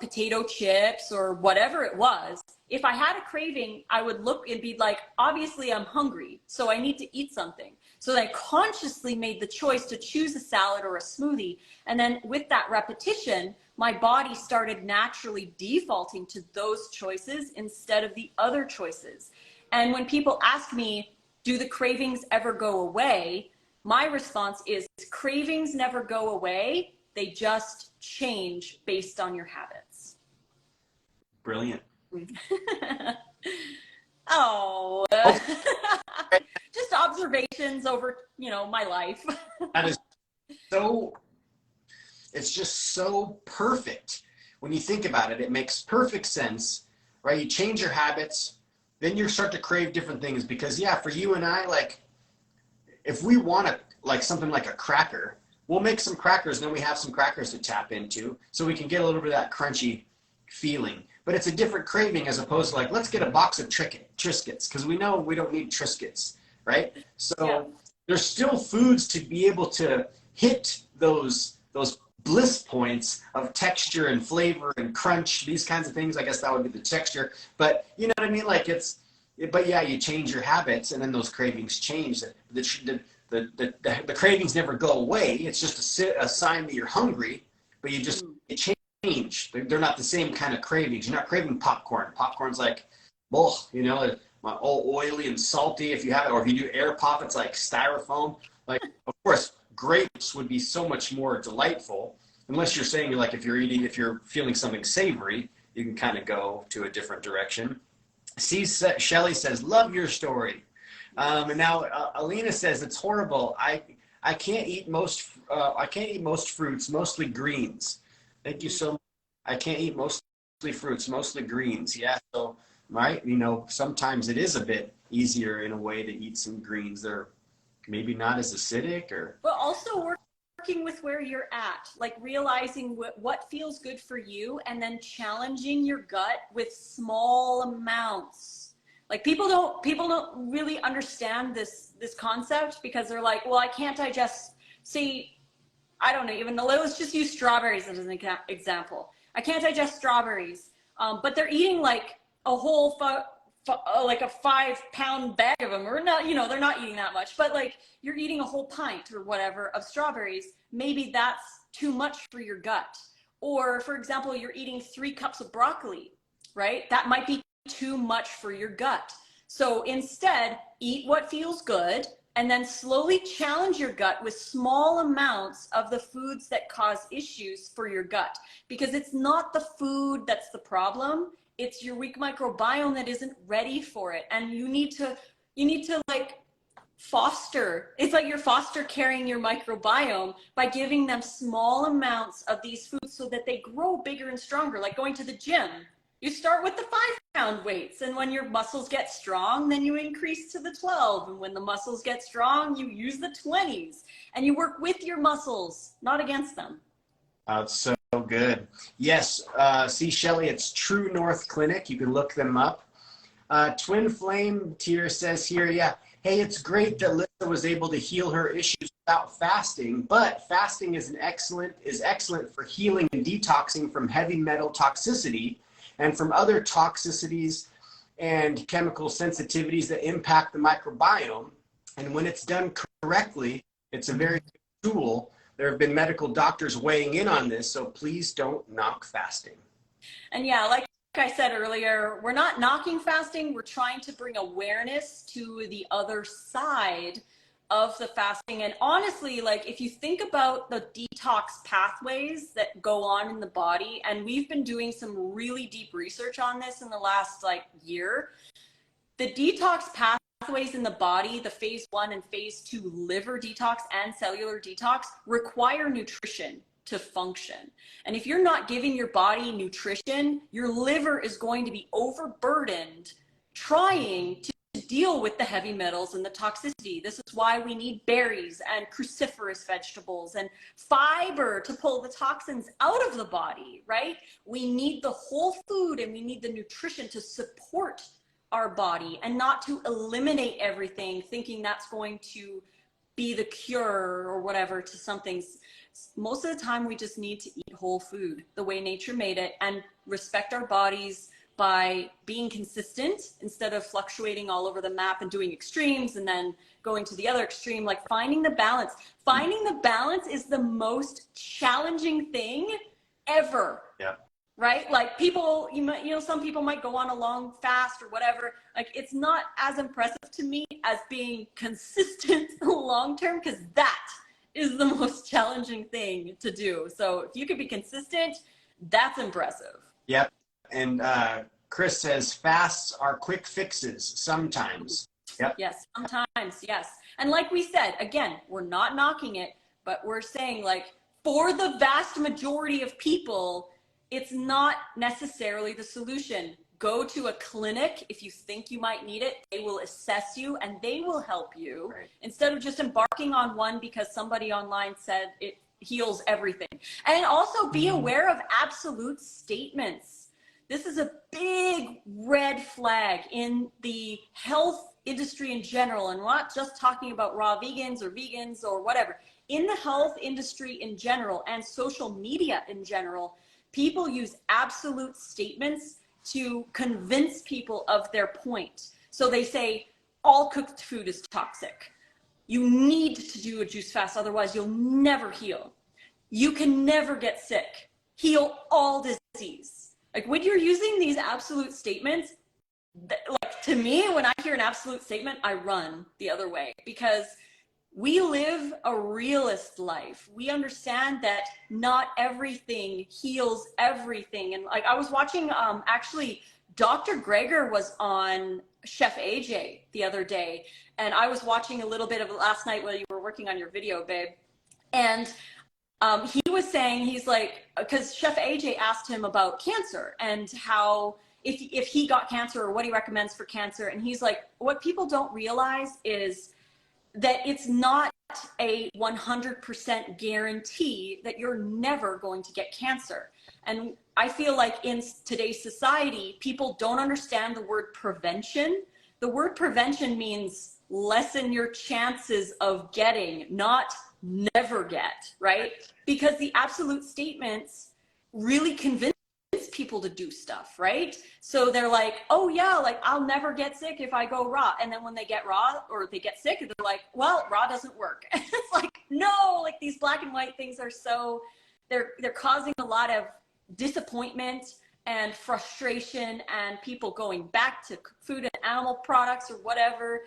potato chips or whatever it was. If I had a craving, I would look and be like, obviously I'm hungry, so I need to eat something. So I consciously made the choice to choose a salad or a smoothie. And then with that repetition, my body started naturally defaulting to those choices instead of the other choices. And when people ask me, do the cravings ever go away? My response is, cravings never go away. They just change based on your habits.
Brilliant.
Oh, just observations over, my life.
That is so, it's just so perfect. When you think about it, it makes perfect sense, right? You change your habits, then you start to crave different things, because yeah, for you and I, like, if we want something like a cracker, we'll make some crackers, and then we have some crackers to tap into so we can get a little bit of that crunchy feeling. But it's a different craving as opposed to like, let's get a box of Triscuits, because we know we don't need Triscuits, right? So there's still foods to be able to hit those bliss points of texture and flavor and crunch, these kinds of things. I guess that would be the texture. But you know what I mean? Like but yeah, you change your habits, and then those cravings change. The cravings never go away. It's just a sign that you're hungry, but it change. They're not the same kind of cravings. You're not craving popcorn. Popcorn's like, all oily and salty if you have it, or if you do air pop, it's like styrofoam. Like, of course, grapes would be so much more delightful, unless you're saying, like, if you're feeling something savory, you can kind of go to a different direction. See, Shelly says, love your story. And now Alina says, it's horrible. I can't eat most fruits, mostly greens. Thank you so much. I can't eat mostly fruits, mostly greens. Yeah. So, right. You know, sometimes it is a bit easier in a way to eat some greens. They're maybe not as acidic
but also working with where you're at, like realizing what feels good for you and then challenging your gut with small amounts. Like people don't really understand this concept because they're like, well, I can't digest, say, I don't know, even let's just use strawberries as an example. I can't digest strawberries, but they're eating like a whole like a 5-pound bag of them, or not, you know, they're not eating that much, but like you're eating a whole pint or whatever of strawberries. Maybe that's too much for your gut. Or for example, you're eating 3 cups of broccoli, right? That might be too much for your gut. So instead, eat what feels good and then slowly challenge your gut with small amounts of the foods that cause issues for your gut. Because it's not the food that's the problem, it's your weak microbiome that isn't ready for it. And you need to like foster, it's like you're foster carrying your microbiome by giving them small amounts of these foods so that they grow bigger and stronger. Like going to the gym, you start with the 5-pound weights, and when your muscles get strong, then you increase to the 12. And when the muscles get strong, you use the 20s, and you work with your muscles, not against them.
It's so good. Yes. See, Shelly, it's True North Clinic. You can look them up. Twin Flame Tier says here, yeah, hey, it's great that Lissa was able to heal her issues without fasting, but fasting is excellent for healing and detoxing from heavy metal toxicity and from other toxicities and chemical sensitivities that impact the microbiome. And when it's done correctly, it's a very good tool. There have been medical doctors weighing in on this, so please don't knock fasting.
And yeah, like I said earlier, we're not knocking fasting. We're trying to bring awareness to the other side of the fasting. And honestly, like if you think about the detox pathways that go on in the body, and we've been doing some really deep research on this in the last like year, the detox pathways in the body, the phase 1 and phase 2 liver detox and cellular detox, require nutrition to function. And if you're not giving your body nutrition, your liver is going to be overburdened trying to deal with the heavy metals and the toxicity. This is why we need berries and cruciferous vegetables and fiber to pull the toxins out of the body, right? We need the whole food and we need the nutrition to support our body and not to eliminate everything thinking that's going to be the cure or whatever to something. Most of the time we just need to eat whole food the way nature made it and respect our bodies by being consistent instead of fluctuating all over the map and doing extremes and then going to the other extreme. Like finding the balance. Finding the balance is the most challenging thing ever.
Yeah.
Right? Like people, you know, some people might go on a long fast or whatever. Like it's not as impressive to me as being consistent long term, because that is the most challenging thing to do. So if you could be consistent, that's impressive.
Yep. And Chris says fasts are quick fixes sometimes. Yep.
Yes, sometimes, yes. And like we said, again, we're not knocking it, but we're saying like for the vast majority of people, it's not necessarily the solution. Go to a clinic if you think you might need it. They will assess you and they will help you, right, instead of just embarking on one because somebody online said it heals everything. And also be aware of absolute statements. This is a big red flag in the health industry in general, and we're not just talking about raw vegans or whatever. In the health industry in general and social media in general, people use absolute statements to convince people of their point. So they say, all cooked food is toxic. You need to do a juice fast, otherwise you'll never heal. You can never get sick. Heal all disease. Like when you're using these absolute statements, like to me, when I hear an absolute statement, I run the other way, because we live a realist life. We understand that not everything heals everything. And like I was watching actually Dr. Greger was on Chef AJ the other day, and I was watching a little bit of it last night while you were working on your video, babe. And he was saying, he's like, because Chef AJ asked him about cancer and how if he got cancer or what he recommends for cancer. And he's like, what people don't realize is that it's not a 100% guarantee that you're never going to get cancer. And I feel like in today's society, people don't understand the word prevention. The word prevention means lessen your chances of getting, not never get, right? Because the absolute statements really convince people to do stuff, right? So they're like, oh yeah, like I'll never get sick if I go raw. And then when they get raw or they get sick, they're like, well, raw doesn't work. And it's like, no, like these black and white things are so, they're causing a lot of disappointment and frustration and people going back to food and animal products or whatever.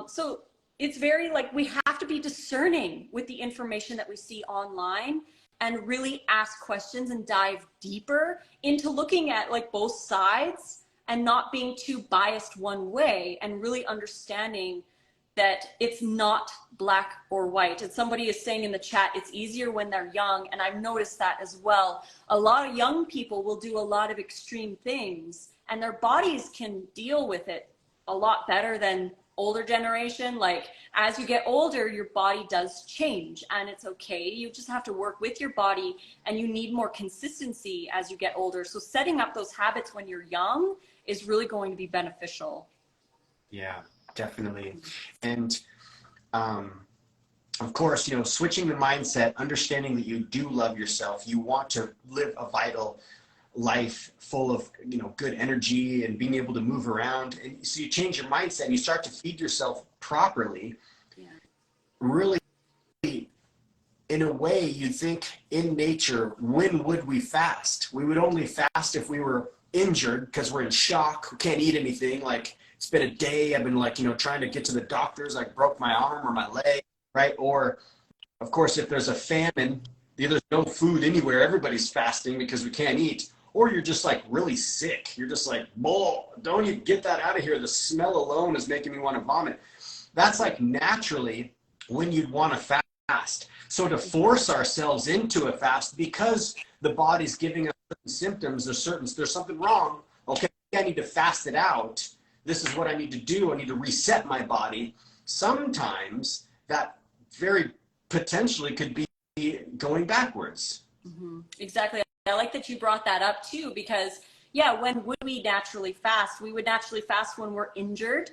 So it's very like, we have to be discerning with the information that we see online and really ask questions and dive deeper into looking at like both sides and not being too biased one way and really understanding that it's not black or white. And somebody is saying in the chat, it's easier when they're young. And I've noticed that as well. A lot of young people will do a lot of extreme things and their bodies can deal with it a lot better than older generation. Like as you get older, your body does change and it's okay. You just have to work with your body and you need more consistency as you get older. So setting up those habits when you're young is really going to be beneficial.
Yeah, definitely. And of course, you know, switching the mindset, understanding that you do love yourself, you want to live a vital life full of, you know, good energy and being able to move around. And so you change your mindset and you start to feed yourself properly. Yeah. Really, in a way, you think in nature, when would we fast? We would only fast if we were injured because we're in shock. We can't eat anything. Like it's been a day. I've been like, you know, trying to get to the doctors. I broke my arm or my leg, right? Or of course, if there's a famine, there's no food anywhere. Everybody's fasting because we can't eat. Or you're just like really sick. You're just like, bull, don't you get that out of here. The smell alone is making me want to vomit. That's like naturally when you'd want to fast. So to force ourselves into a fast because the body's giving us certain symptoms, there's something wrong. Okay, I need to fast it out. This is what I need to do. I need to reset my body. Sometimes that very potentially could be going backwards.
Mm-hmm. Exactly. I like that you brought that up too, because yeah, when would we naturally fast? We would naturally fast when we're injured,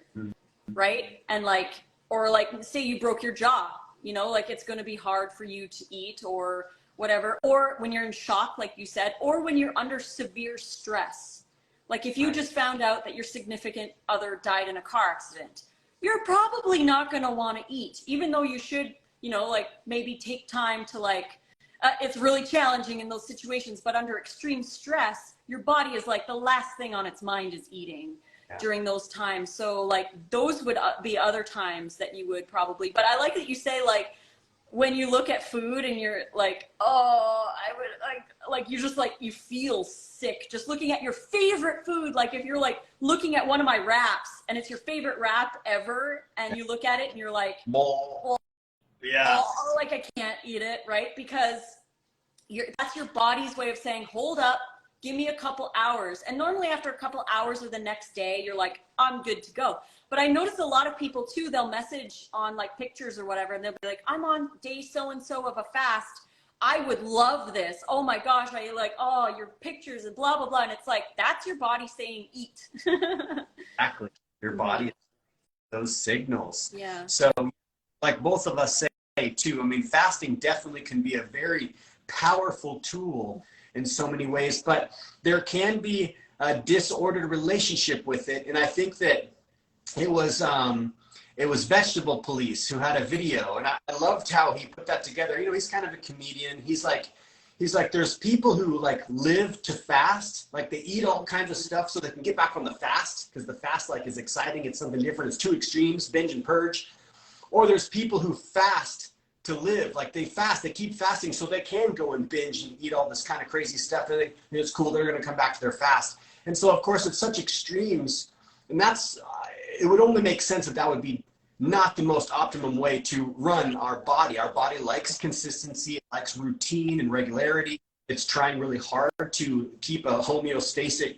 right? And like, or like say you broke your jaw, you know, like it's going to be hard for you to eat or whatever, or when you're in shock, like you said, or when you're under severe stress. Like if you just found out that your significant other died in a car accident, you're probably not going to want to eat, even though you should, you know, like maybe take time to like, it's really challenging in those situations, but under extreme stress, your body is like the last thing on its mind is eating during those times. So like those would be other times that you would probably, but I like that you say like, when you look at food and you're like, oh, I would like you just like, you feel sick just looking at your favorite food. Like if you're like looking at one of my wraps and it's your favorite wrap ever and you look at it and you're like, well, yeah, oh, like I can't eat it, right? Because that's your body's way of saying, hold up, give me a couple hours. And normally after a couple hours or the next day, you're like, I'm good to go. But I noticed a lot of people too, they'll message on like pictures or whatever, and they'll be like, I'm on day so-and-so of a fast. I would love this. Oh my gosh, I like, oh, your pictures and blah, blah, blah. And it's like, that's your body saying eat.
Exactly. Your body, those signals.
Yeah.
So like both of us say too, I mean, fasting definitely can be a very powerful tool in so many ways, but there can be a disordered relationship with it. And I think that it was Vegetable Police who had a video, and I loved how he put that together. You know, he's kind of a comedian. He's like, there's people who like live to fast, like they eat all kinds of stuff so they can get back on the fast because the fast like is exciting. It's something different. It's two extremes, binge and purge. Or there's people who fast to live, like they fast, they keep fasting so they can go and binge and eat all this kind of crazy stuff. And it's cool. They're going to come back to their fast. And so, of course, it's such extremes. And that's, it would only make sense that that would be not the most optimum way to run our body. Our body likes consistency, it likes routine and regularity. It's trying really hard to keep a homeostatic,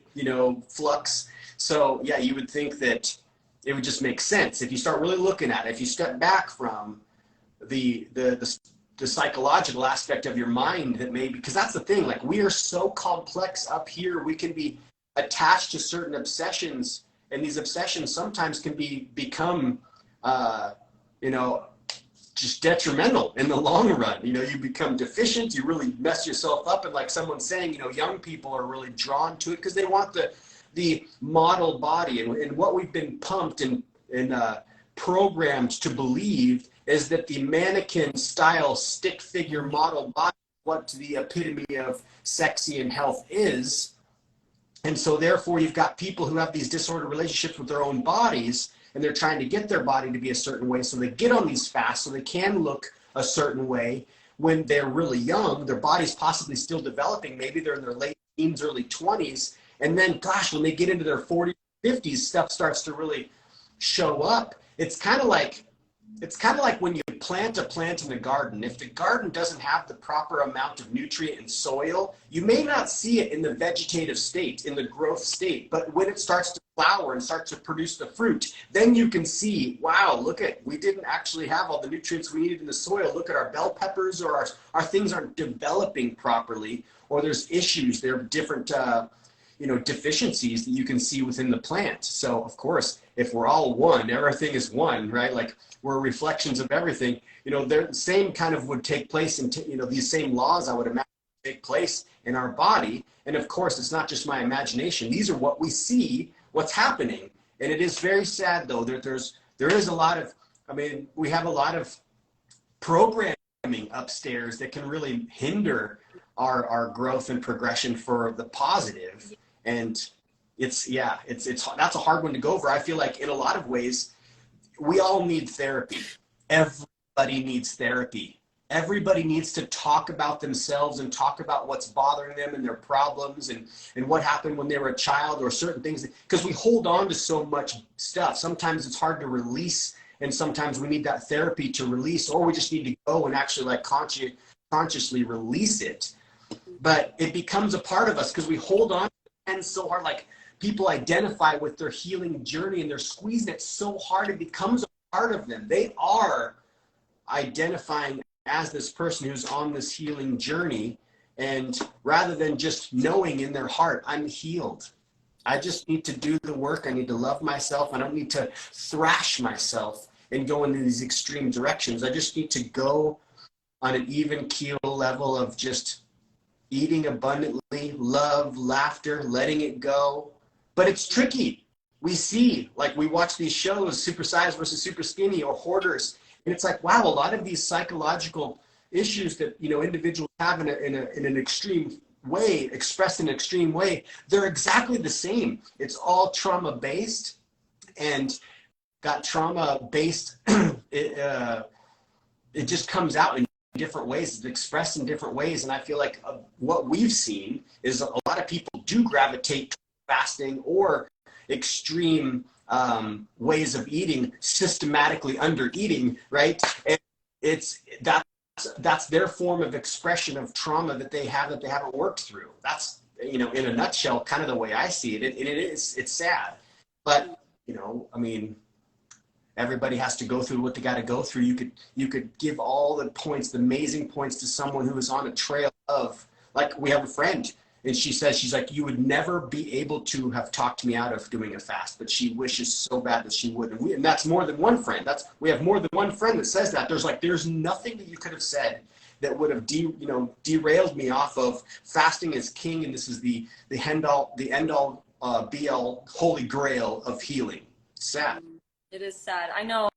flux. So yeah, you would think that it would just make sense if you start really looking at it. If you step back from the psychological aspect of your mind, that maybe, because that's the thing, like we are so complex up here, we can be attached to certain obsessions, and these obsessions sometimes can become just detrimental in the long run. You become deficient, you really mess yourself up. And like someone's saying, young people are really drawn to it because they want the model body. And what we've been pumped and programmed to believe is that the mannequin style stick figure model body, what the epitome of sexy and health is. And so therefore you've got people who have these disordered relationships with their own bodies, and they're trying to get their body to be a certain way, so they get on these fasts so they can look a certain way when they're really young. Their body's possibly still developing. Maybe they're in their late teens, early 20s. And then, gosh, when they get into their 40s, 50s, stuff starts to really show up. It's kind of like when you plant a plant in a garden. If the garden doesn't have the proper amount of nutrient and soil, you may not see it in the vegetative state, in the growth state. But when it starts to flower and starts to produce the fruit, then you can see, wow, we didn't actually have all the nutrients we needed in the soil. Look at our bell peppers, or our things aren't developing properly, or there's issues. There are different deficiencies that you can see within the plant. So of course, if we're all one, everything is one, right? Like we're reflections of everything. The same kind of would take place in, these same laws I would imagine take place in our body. And of course, it's not just my imagination. These are what we see, what's happening. And it is very sad though, that there is a lot of, we have a lot of programming upstairs that can really hinder our growth and progression for the positive. And that's a hard one to go over. I feel like in a lot of ways, we all need therapy. Everybody needs therapy. Everybody needs to talk about themselves and talk about what's bothering them and their problems and what happened when they were a child, or certain things, because we hold on to so much stuff. Sometimes it's hard to release, and sometimes we need that therapy to release, or we just need to go and actually like consciously release it. But it becomes a part of us because we hold on and so hard. Like people identify with their healing journey and they're squeezing it so hard it becomes a part of them. They are identifying as this person who's on this healing journey, and rather than just knowing in their heart, I'm healed. I just need to do the work. I need to love myself. I don't need to thrash myself and go into these extreme directions. I just need to go on an even keel level of just eating abundantly, love, laughter, letting it go. But it's tricky. We see, like we watch these shows, Super Size versus Super Skinny or Hoarders, and it's like, wow, a lot of these psychological issues that individuals have in an extreme way, expressed in an extreme way, they're exactly the same. It's all trauma based, and got trauma based. It just comes out in different ways. It's expressed in different ways, and I feel like what we've seen is a lot of people do gravitate to fasting or extreme ways of eating, systematically under eating, right? And that's their form of expression of trauma that they haven't worked through. That's in a nutshell kind of the way I see it. It's sad, but everybody has to go through what they got to go through. You could give all the points, the amazing points, to someone who is on a trail of, like, we have a friend, and she's like, you would never be able to have talked me out of doing a fast, but she wishes so bad that she would. And that's more than one friend. We have more than one friend that says that. There's nothing that you could have said that would have derailed me off of fasting is king, and this is the end all be all holy grail of healing. Sad.
It is sad. I know.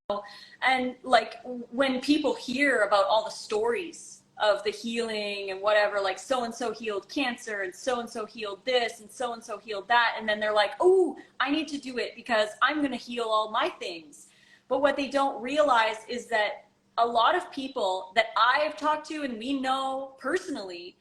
And like when people hear about all the stories of the healing and whatever, like so-and-so healed cancer and so-and-so healed this and so-and-so healed that. And then they're like, oh, I need to do it because I'm going to heal all my things. But what they don't realize is that a lot of people that I have talked to and we know personally,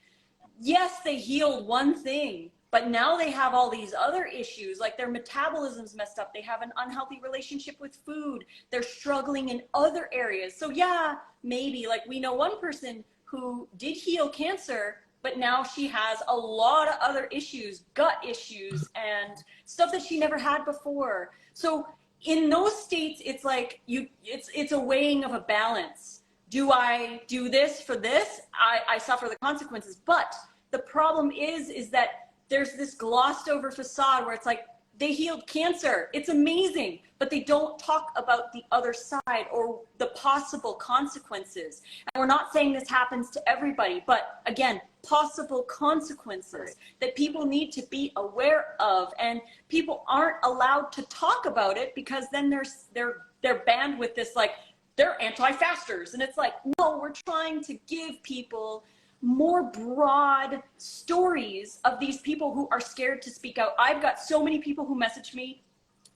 yes, they healed one thing, But now they have all these other issues, like their metabolism's messed up. They have an unhealthy relationship with food. They're struggling in other areas. So yeah, maybe, like we know one person who did heal cancer, but now she has a lot of other issues, gut issues and stuff that she never had before. So in those states, it's like it's a weighing of a balance. Do I do this for this? I suffer the consequences. But the problem is that there's this glossed over facade where it's like they healed cancer. It's amazing, but they don't talk about the other side or the possible consequences. And we're not saying this happens to everybody, but again, possible consequences that people need to be aware of. And people aren't allowed to talk about it because then they're banned with this, like, they're anti-fasters. And it's like, no, we're trying to give people more broad stories of these people who are scared to speak out. I've got so many people who message me,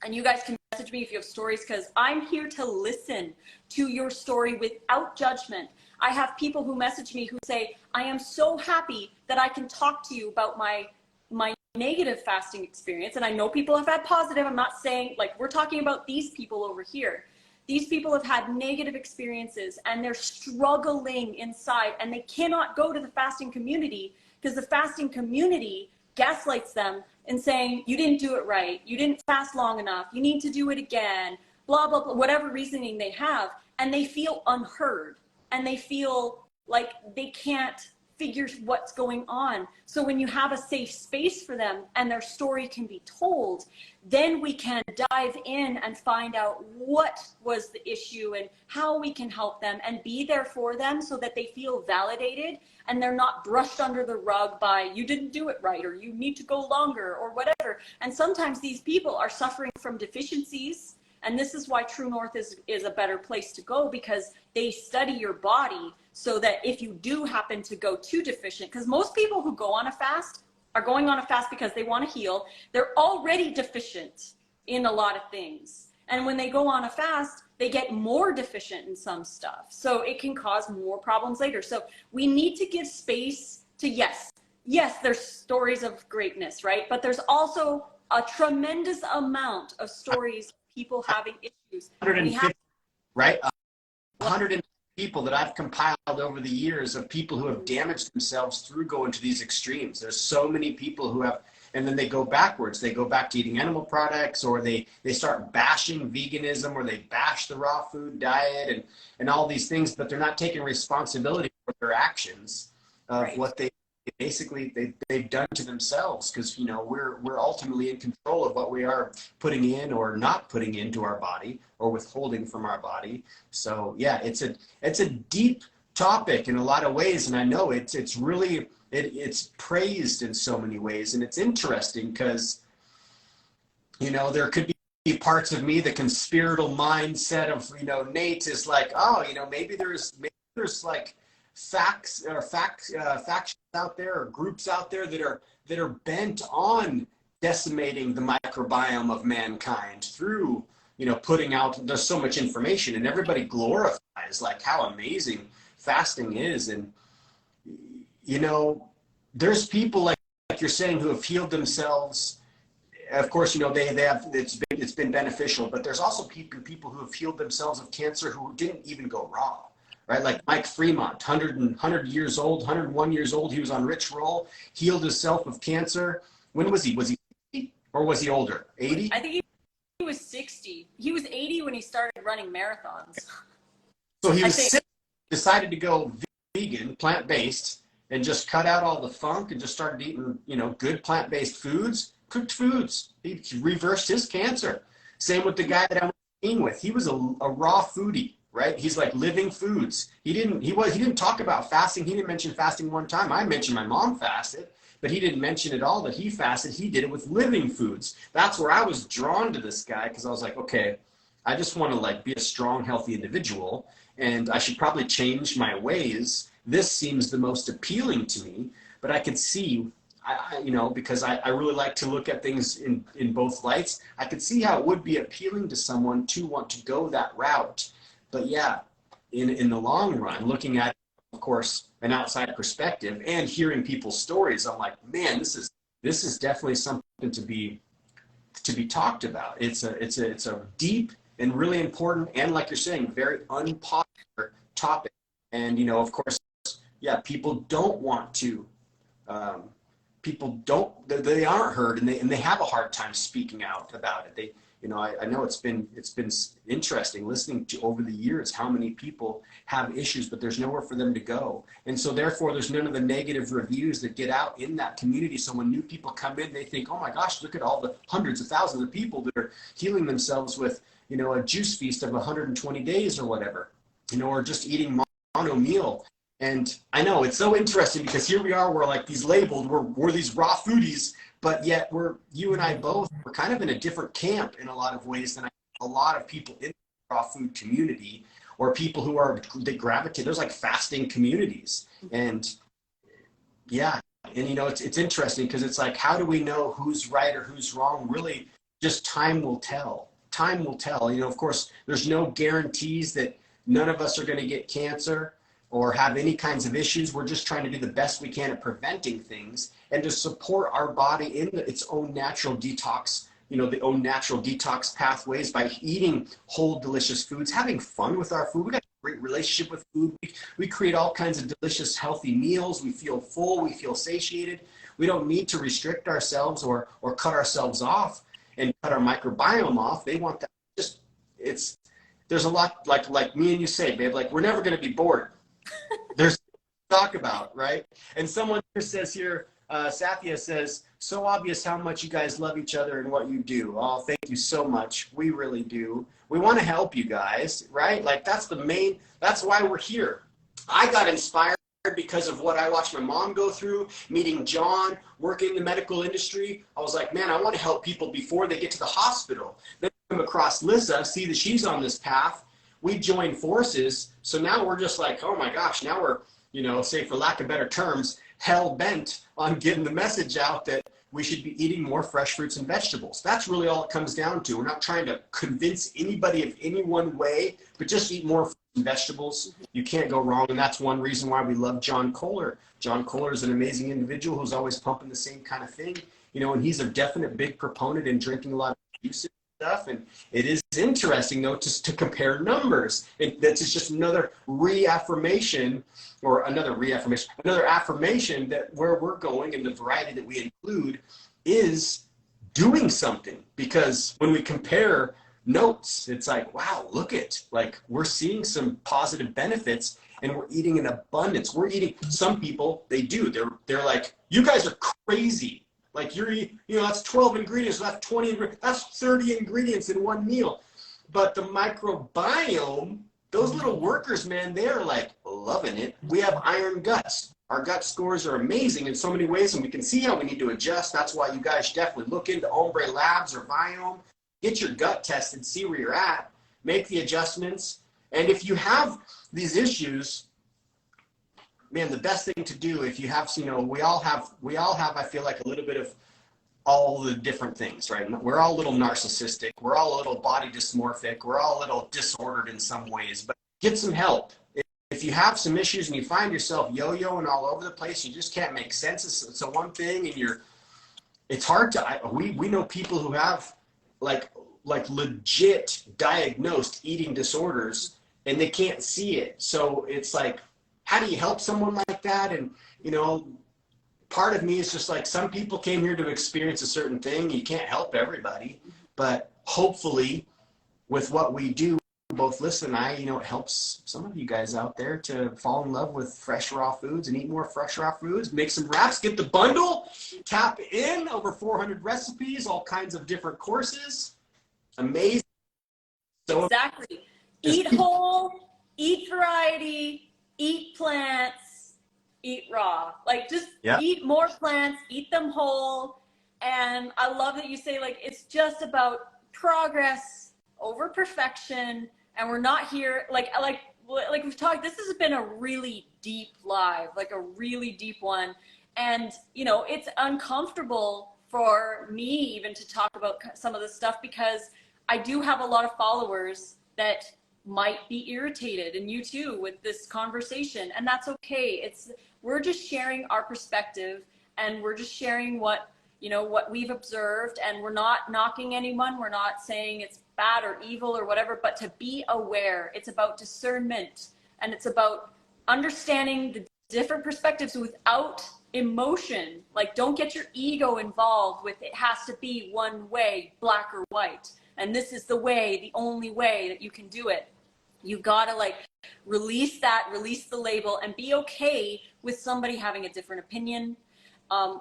and you guys can message me if you have stories, because I'm here to listen to your story without judgment. I have people who message me who say, I am so happy that I can talk to you about my negative fasting experience. And I know people have had positive. I'm not saying, like, we're talking about these people over here. These people have had negative experiences and they're struggling inside, and they cannot go to the fasting community because the fasting community gaslights them and saying, you didn't do it right. You didn't fast long enough. You need to do it again, blah, blah, blah, whatever reasoning they have. And they feel unheard and they feel like they can't figure what's going on. So when you have a safe space for them and their story can be told, then we can dive in and find out what was the issue and how we can help them and be there for them so that they feel validated and they're not brushed under the rug by, you didn't do it right, or you need to go longer, or whatever. And sometimes these people are suffering from deficiencies. And this is why True North is a better place to go, because they study your body so that if you do happen to go too deficient, because most people who go on a fast are going on a fast because they want to heal. They're already deficient in a lot of things. And when they go on a fast, they get more deficient in some stuff. So it can cause more problems later. So we need to give space to, yes, there's stories of greatness, right? But there's also a tremendous amount of stories of people having issues.
150, right? 100 people that I've compiled over the years of people who have damaged themselves through going to these extremes. There's so many people who have, and then they go backwards. They go back to eating animal products, or they start bashing veganism, or they bash the raw food diet and all these things, but they're not taking responsibility for their actions of right. What they've done to themselves, because we're ultimately in control of what we are putting in or not putting into our body or withholding from our body. So yeah, it's a deep topic in a lot of ways, and I know it's really it's praised in so many ways, and it's interesting because there could be parts of me, the conspiratorial mindset of Nate is like, oh, maybe there's like factions out there or groups out there that are bent on decimating the microbiome of mankind through putting out, there's so much information, and everybody glorifies like how amazing fasting is. And there's people like you're saying who have healed themselves. Of course, they have, it's been beneficial, but there's also people who have healed themselves of cancer who didn't even go raw. Right, like Mike Fremont, 100 years old, 101 years old. He was on Rich Roll, healed himself of cancer. When was he? Was he 80 or was he older? 80?
I think he was 60. He was 80 when he started running marathons.
So he was 60, decided to go vegan, plant-based, and just cut out all the funk and just started eating, good plant-based foods, cooked foods. He reversed his cancer. Same with the guy that I was eating with. He was a raw foodie. Right? He's like living foods. He didn't talk about fasting. He didn't mention fasting one time. I mentioned my mom fasted, but he didn't mention at all that he fasted. He did it with living foods. That's where I was drawn to this guy, because I was like, okay, I just want to be a strong, healthy individual, and I should probably change my ways. This seems the most appealing to me, but I could see, because I really like to look at things in both lights. I could see how it would be appealing to someone to want to go that route. But yeah, in the long run, looking at, of course, an outside perspective and hearing people's stories, I'm like, man, this this is definitely something to be talked about. It's a deep and really important, and like you're saying, very unpopular topic. And, you know, of course, yeah, people don't want to, they aren't heard, and they have a hard time speaking out about it. You know, I know it's been interesting listening to over the years how many people have issues, but there's nowhere for them to go. And so therefore there's none of the negative reviews that get out in that community. So when new people come in, they think, oh my gosh, look at all the hundreds of thousands of people that are healing themselves with, you know, a juice feast of 120 days or whatever, you know, or just eating mono meal. And I know it's so interesting because here we are, we're like these labeled, we're these raw foodies, but yet you and I both, we're kind of in a different camp in a lot of ways than a lot of people in the raw food community, or people who they gravitate. There's like fasting communities. And yeah, and you know, it's interesting because it's like, how do we know who's right or who's wrong? Really, just time will tell. Time will tell. You know, of course, there's no guarantees that none of us are going to get cancer or have any kinds of issues. We're just trying to do the best we can at preventing things and to support our body in its own natural detox, you know, the own natural detox pathways by eating whole, delicious foods, having fun with our food. We got a great relationship with food. We create all kinds of delicious, healthy meals. We feel full. We feel satiated. We don't need to restrict ourselves or cut ourselves off and cut our microbiome off. They want that. There's a lot, like me and you say, babe, like we're never going to be bored. There's talk about, right? And someone says here, Sathya says, so obvious how much you guys love each other and what you do. Oh, thank you so much. We really do. We want to help you guys, right? Like that's why we're here. I got inspired because of what I watched my mom go through, meeting John, working in the medical industry. I was like, man, I want to help people before they get to the hospital. Then I come across Lissa, see that she's on this path. We joined forces. So now we're just like, oh my gosh, now we're, you know, say for lack of better terms, hell bent on getting the message out that we should be eating more fresh fruits and vegetables. That's really all it comes down to. We're not trying to convince anybody of any one way, but just eat more fruits and vegetables. You can't go wrong. And that's one reason why we love John Kohler. John Kohler is an amazing individual who's always pumping the same kind of thing, you know, and he's a definite big proponent in drinking a lot of juices stuff. And it is interesting though to compare numbers. That's just another affirmation that where we're going and the variety that we include is doing something. Because when we compare notes, it's like, wow, look at, like, we're seeing some positive benefits and we're eating in abundance. We're eating, some people, they're like, you guys are crazy. Like that's 12 ingredients, that's 20 ingredients, that's 30 ingredients in one meal. But the microbiome, those little workers, man, they're like loving it. We have iron guts. Our gut scores are amazing in so many ways, and we can see how we need to adjust. That's why you guys definitely look into Ombre Labs or Biome. Get your gut tested, see where you're at, make the adjustments. And if you have these issues, man, the best thing to do, if you have, you know, we all have, I feel like, a little bit of all the different things, right? We're all a little narcissistic. We're all a little body dysmorphic. We're all a little disordered in some ways, but get some help. If you have some issues and you find yourself yo-yoing all over the place, you just can't make sense. It's a one thing, and it's hard to, we know people who have like legit diagnosed eating disorders and they can't see it. So it's like, how do you help someone like that? And, you know, part of me is just like, some people came here to experience a certain thing. You can't help everybody, but hopefully with what we do, both Lissa and I, you know, it helps some of you guys out there to fall in love with fresh raw foods and eat more fresh raw foods, make some wraps, get the bundle, tap in, over 400 recipes, all kinds of different courses. Amazing. So
exactly. Eat whole, eat variety, eat plants, eat raw. Like, just eat more plants, eat them whole. And I love that you say, like, it's just about progress over perfection. And we're not here, like we've talked, this has been a really deep live, like a really deep one. And, you know, it's uncomfortable for me even to talk about some of this stuff, because I do have a lot of followers that might be irritated, and you too, with this conversation, and that's okay. We're just sharing our perspective, and we're just sharing what, you know, what we've observed, and we're not knocking anyone. We're not saying it's bad or evil or whatever, but to be aware. It's about discernment, and it's about understanding the different perspectives without emotion. Like, don't get your ego involved with it has to be one way, black or white, and this is the way, the only way that you can do it. You gotta like release that, release the label, and be okay with somebody having a different opinion,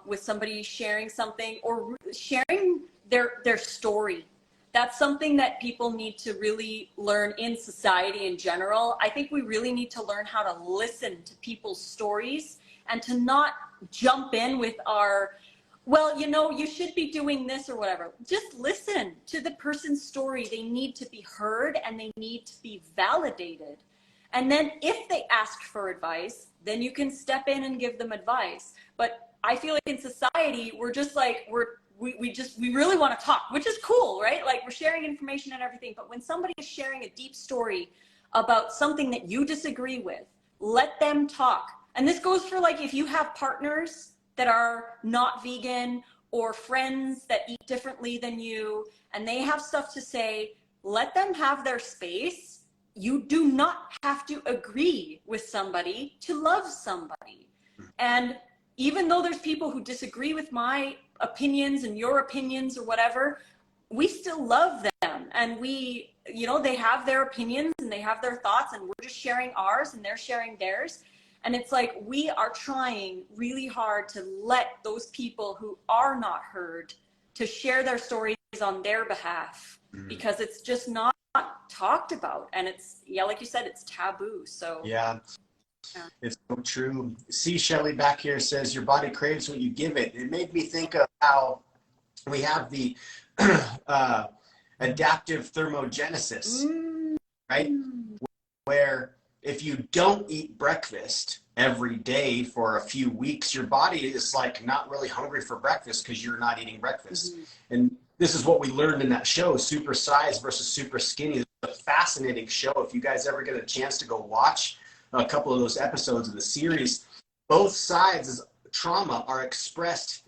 with somebody sharing something or sharing their story. That's something that people need to really learn in society in general. I think we really need to learn how to listen to people's stories and to not jump in with our, well, you know, you should be doing this or whatever. Just listen to the person's story. They need to be heard and they need to be validated. And then if they ask for advice, then you can step in and give them advice. But I feel like in society, we're just like, we really want to talk, which is cool, right? Like, we're sharing information and everything. But when somebody is sharing a deep story about something that you disagree with, let them talk. And this goes for like, if you have partners that are not vegan or friends that eat differently than you, and they have stuff to say, let them have their space. You do not have to agree with somebody to love somebody. And even though there's people who disagree with my opinions and your opinions or whatever, we still love them. And we, you know, they have their opinions and they have their thoughts, and we're just sharing ours and they're sharing theirs. And it's like, we are trying really hard to let those people who are not heard to share their stories on their behalf, because it's just not talked about. And it's, yeah, like you said, it's taboo. So
yeah. It's so true. See, Shelly back here says your body craves what you give it. It made me think of how we have the adaptive thermogenesis, right? Where if you don't eat breakfast every day for a few weeks, your body is like not really hungry for breakfast because you're not eating breakfast. And this is what we learned in that show, Super Size versus Super Skinny. It's a fascinating show. If you guys ever get a chance to go watch a couple of those episodes of the series, both sides of trauma are expressed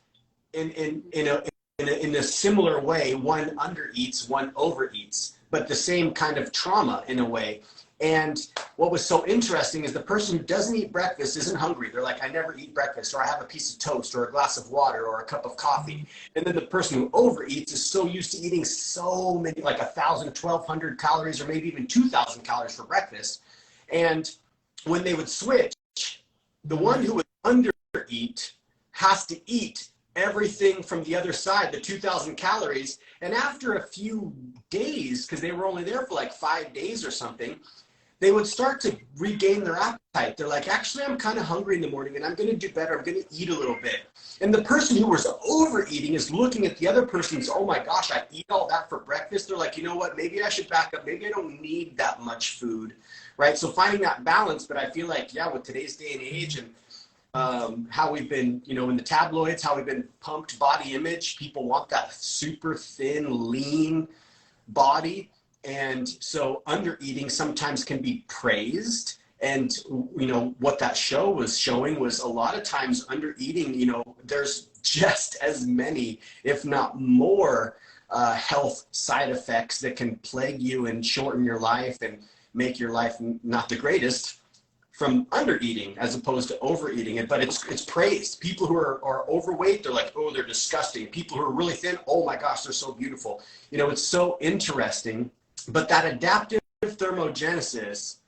in a similar way. One undereats, one overeats, but the same kind of trauma in a way. And what was so interesting is the person who doesn't eat breakfast isn't hungry. They're like, I never eat breakfast, or I have a piece of toast or a glass of water or a cup of coffee. And then the person who overeats is so used to eating so many, like 1,000, 1,200 calories, or maybe even 2,000 calories for breakfast. And when they would switch, the one who would undereat has to eat everything from the other side, the 2,000 calories. And after a few days, because they were only there for like 5 days or something, they would start to regain their appetite. They're like, actually, I'm kind of hungry in the morning and I'm going to do better. I'm going to eat a little bit. And the person who was overeating is looking at the other person's, oh my gosh, I eat all that for breakfast. They're like, you know what, maybe I should back up. Maybe I don't need that much food, right? So finding that balance. But I feel like, yeah, with today's day and age and how we've been, you know, in the tabloids, how we've been pumped body image, people want that super thin, lean body. And so undereating sometimes can be praised. And, you know, what that show was showing was a lot of times undereating, you know, there's just as many, if not more, health side effects that can plague you and shorten your life and make your life not the greatest from undereating as opposed to overeating it. But it's praised. People who are overweight, they're like, oh, they're disgusting. People who are really thin, oh my gosh, they're so beautiful. You know, it's so interesting. But that adaptive thermogenesis,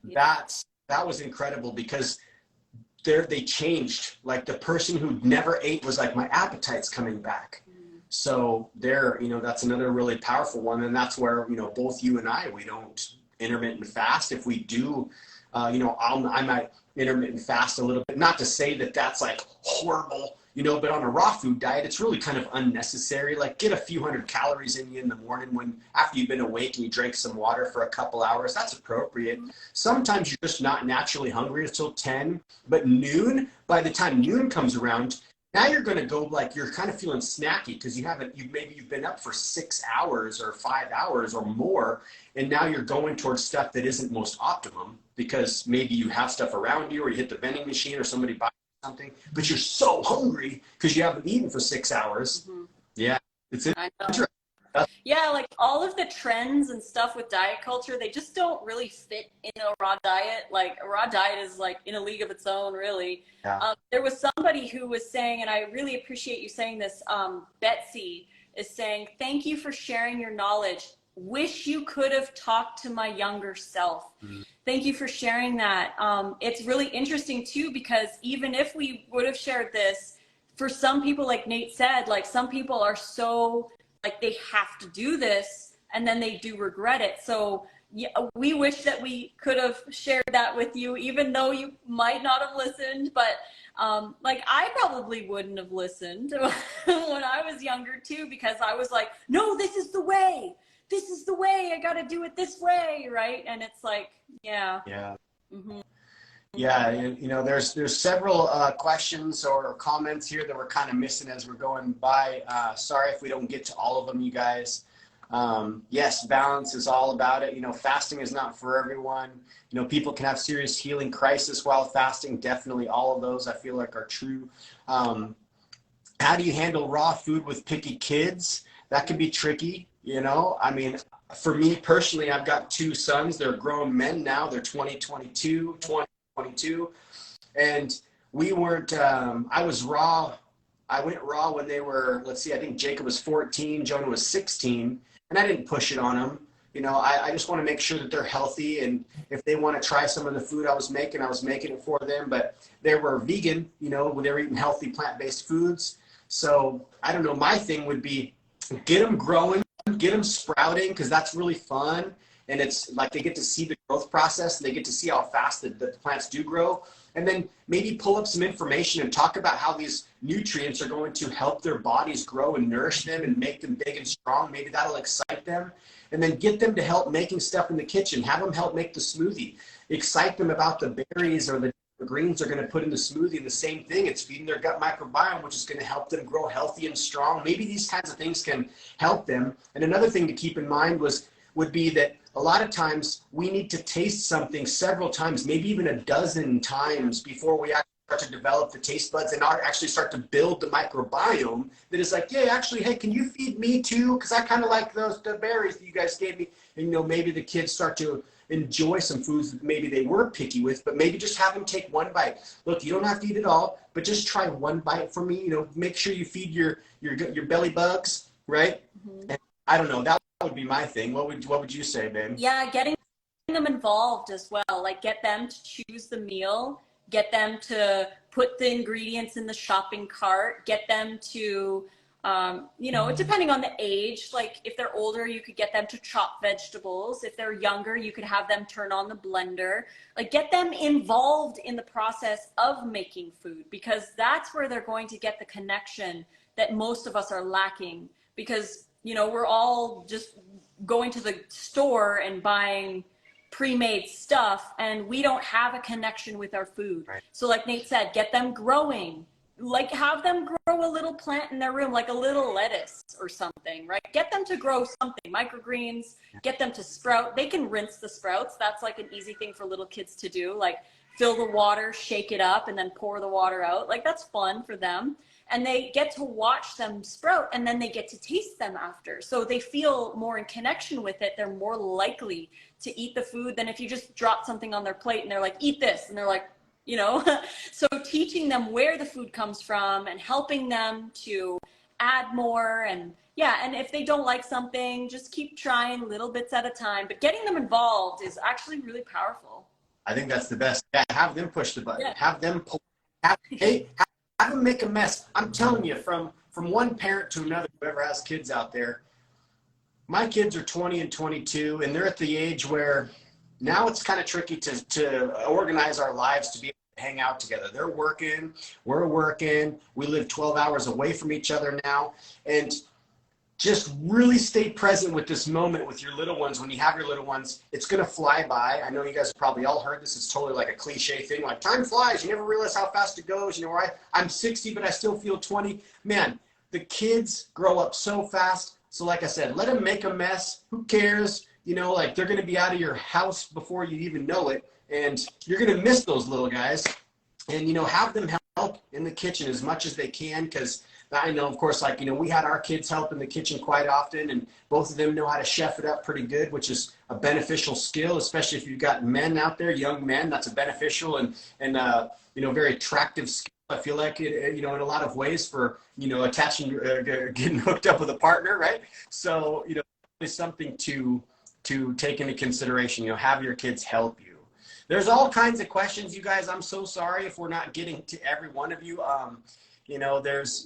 that was incredible, because they changed. Like the person who never ate was like, my appetite's coming back. So you know, that's another really powerful one. And that's where, you know, both you and I, we don't intermittent fast. If we do, you know, I might intermittent fast a little bit, not to say that that's like horrible, you know, but on a raw food diet, it's really kind of unnecessary. Like get a few hundred calories in you in the morning after you've been awake and you drank some water for a couple hours, that's appropriate. Sometimes you're just not naturally hungry until 10, but noon, by the time noon comes around, now you're going to go like, you're kind of feeling snacky because maybe you've been up for 6 hours or 5 hours or more. And now you're going towards stuff that isn't most optimum because maybe you have stuff around you or you hit the vending machine or somebody buys something, but you're so hungry because you haven't eaten for 6 hours. Yeah, it's interesting.
Yeah, like all of the trends and stuff with diet culture, they just don't really fit in a raw diet. Like a raw diet is like in a league of its own, really.
Yeah.
There was somebody who was saying, and I really appreciate you saying this, Betsy is saying, thank you for sharing your knowledge. Wish you could have talked to my younger self. Thank you for sharing that. It's really interesting too, because even if we would have shared this, for some people, like Nate said, like some people are so like they have to do this and then they do regret it. So yeah, we wish that we could have shared that with you, even though you might not have listened. But like I probably wouldn't have listened when I was younger too, because I was like, no, this is the way. This is the way. I got to do it this way, right? And it's like, yeah.
Yeah. Yeah, you know, there's several questions or comments here that we're kind of missing as we're going by. Sorry if we don't get to all of them, you guys. Yes, balance is all about it. You know, fasting is not for everyone. You know, people can have serious healing crisis while fasting. Definitely all of those I feel like are true. How do you handle raw food with picky kids? That can be tricky, you know. I mean, for me personally, I've got 2 sons. They're grown men now. They're 20, 22, and we weren't, I was raw. I went raw when they were, let's see, I think Jacob was 14, Jonah was 16, and I didn't push it on them. You know, I just want to make sure that they're healthy, and if they want to try some of the food I was making it for them, but they were vegan, you know, they were eating healthy plant-based foods. So I don't know, my thing would be get them growing, get them sprouting, because that's really fun. And it's like they get to see the growth process and they get to see how fast the plants do grow. And then maybe pull up some information and talk about how these nutrients are going to help their bodies grow and nourish them and make them big and strong. Maybe that'll excite them. And then get them to help making stuff in the kitchen. Have them help make the smoothie. Excite them about the berries or the greens they're going to put in the smoothie. And the same thing, it's feeding their gut microbiome, which is going to help them grow healthy and strong. Maybe these kinds of things can help them. And another thing to keep in mind would be that a lot of times we need to taste something several times, maybe even a dozen times before we actually start to develop the taste buds and actually start to build the microbiome that is like, yeah, actually, hey, can you feed me too? Because I kind of like the berries that you guys gave me. And, you know, maybe the kids start to enjoy some foods that maybe they were picky with, but maybe just have them take one bite. Look, you don't have to eat it all, but just try one bite for me. You know, make sure you feed your belly bugs, right? And I don't know, that would be my thing. What would you say, babe?
Yeah, getting them involved as well. Like get them to choose the meal, get them to put the ingredients in the shopping cart, get them to, you know, depending on the age, like if they're older, you could get them to chop vegetables. If they're younger, you could have them turn on the blender. Like get them involved in the process of making food, because that's where they're going to get the connection that most of us are lacking, because you know, we're all just going to the store and buying pre-made stuff, and we don't have a connection with our food. Right. So like Nate said, get them growing. Like have them grow a little plant in their room, like a little lettuce or something, right? Get them to grow something, microgreens, get them to sprout. They can rinse the sprouts. That's like an easy thing for little kids to do. Like fill the water, shake it up, and then pour the water out. Like that's fun for them. And they get to watch them sprout, and then they get to taste them after. So they feel more in connection with it. They're more likely to eat the food than if you just drop something on their plate and they're like, eat this. And they're like, you know, so teaching them where the food comes from and helping them to add more. And yeah, and if they don't like something, just keep trying little bits at a time. But getting them involved is actually really powerful.
I think that's the best. Yeah, have them push the button.
Yeah.
Have them pull. Have them make a mess. I'm telling you, from one parent to another, whoever has kids out there, my kids are 20 and 22, and they're at the age where now it's kind of tricky to organize our lives to be able to hang out together. They're working, we're working, we live 12 hours away from each other now, and just really stay present with this moment with your little ones. When you have your little ones, it's going to fly by. I know you guys have probably all heard this. It's totally like a cliche thing, like time flies. You never realize how fast it goes. You know, I'm 60, but I still feel 20. Man, the kids grow up so fast. So like I said, let them make a mess. Who cares? You know, like they're going to be out of your house before you even know it. And you're going to miss those little guys. And, you know, have them help help in the kitchen as much as they can, because I know, of course, like, you know, we had our kids help in the kitchen quite often, and both of them know how to chef it up pretty good, which is a beneficial skill, especially if you've got men out there, young men. That's a beneficial and you know, very attractive skill. I feel like it, you know, in a lot of ways for, you know, attaching, getting hooked up with a partner, right? So, you know, it's something to take into consideration. You know, have your kids help you. There's all kinds of questions, you guys. I'm so sorry if we're not getting to every one of you. You know, there's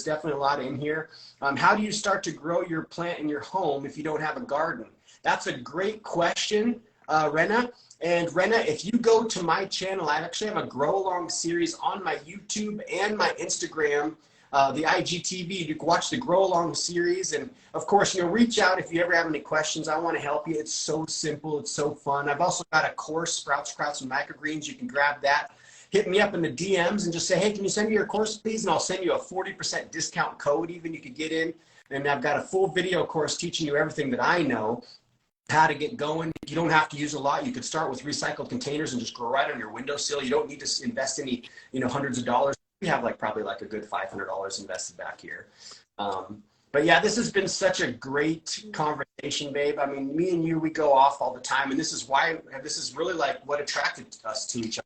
definitely a lot in here. How do you start to grow your plant in your home if you don't have a garden? That's a great question, Rena. And Rena, if you go to my channel, I actually have a grow along series on my YouTube and my Instagram, the IGTV. You can watch the grow along series. And of course, you know, reach out if you ever have any questions. I want to help you. It's so simple. It's so fun. I've also got a course, Sprouts, and Microgreens. You can grab that. Hit me up in the DMs and just say, hey, can you send me your course, please? And I'll send you a 40% discount code even you could get in. And I've got a full video course teaching you everything that I know, how to get going. You don't have to use a lot. You could start with recycled containers and just grow right on your windowsill. You don't need to invest any, you know, hundreds of dollars. We have like probably like a good $500 invested back here. But yeah, this has been such a great conversation, babe. I mean, me and you, we go off all the time. And this is why, this is really like what attracted us to each other.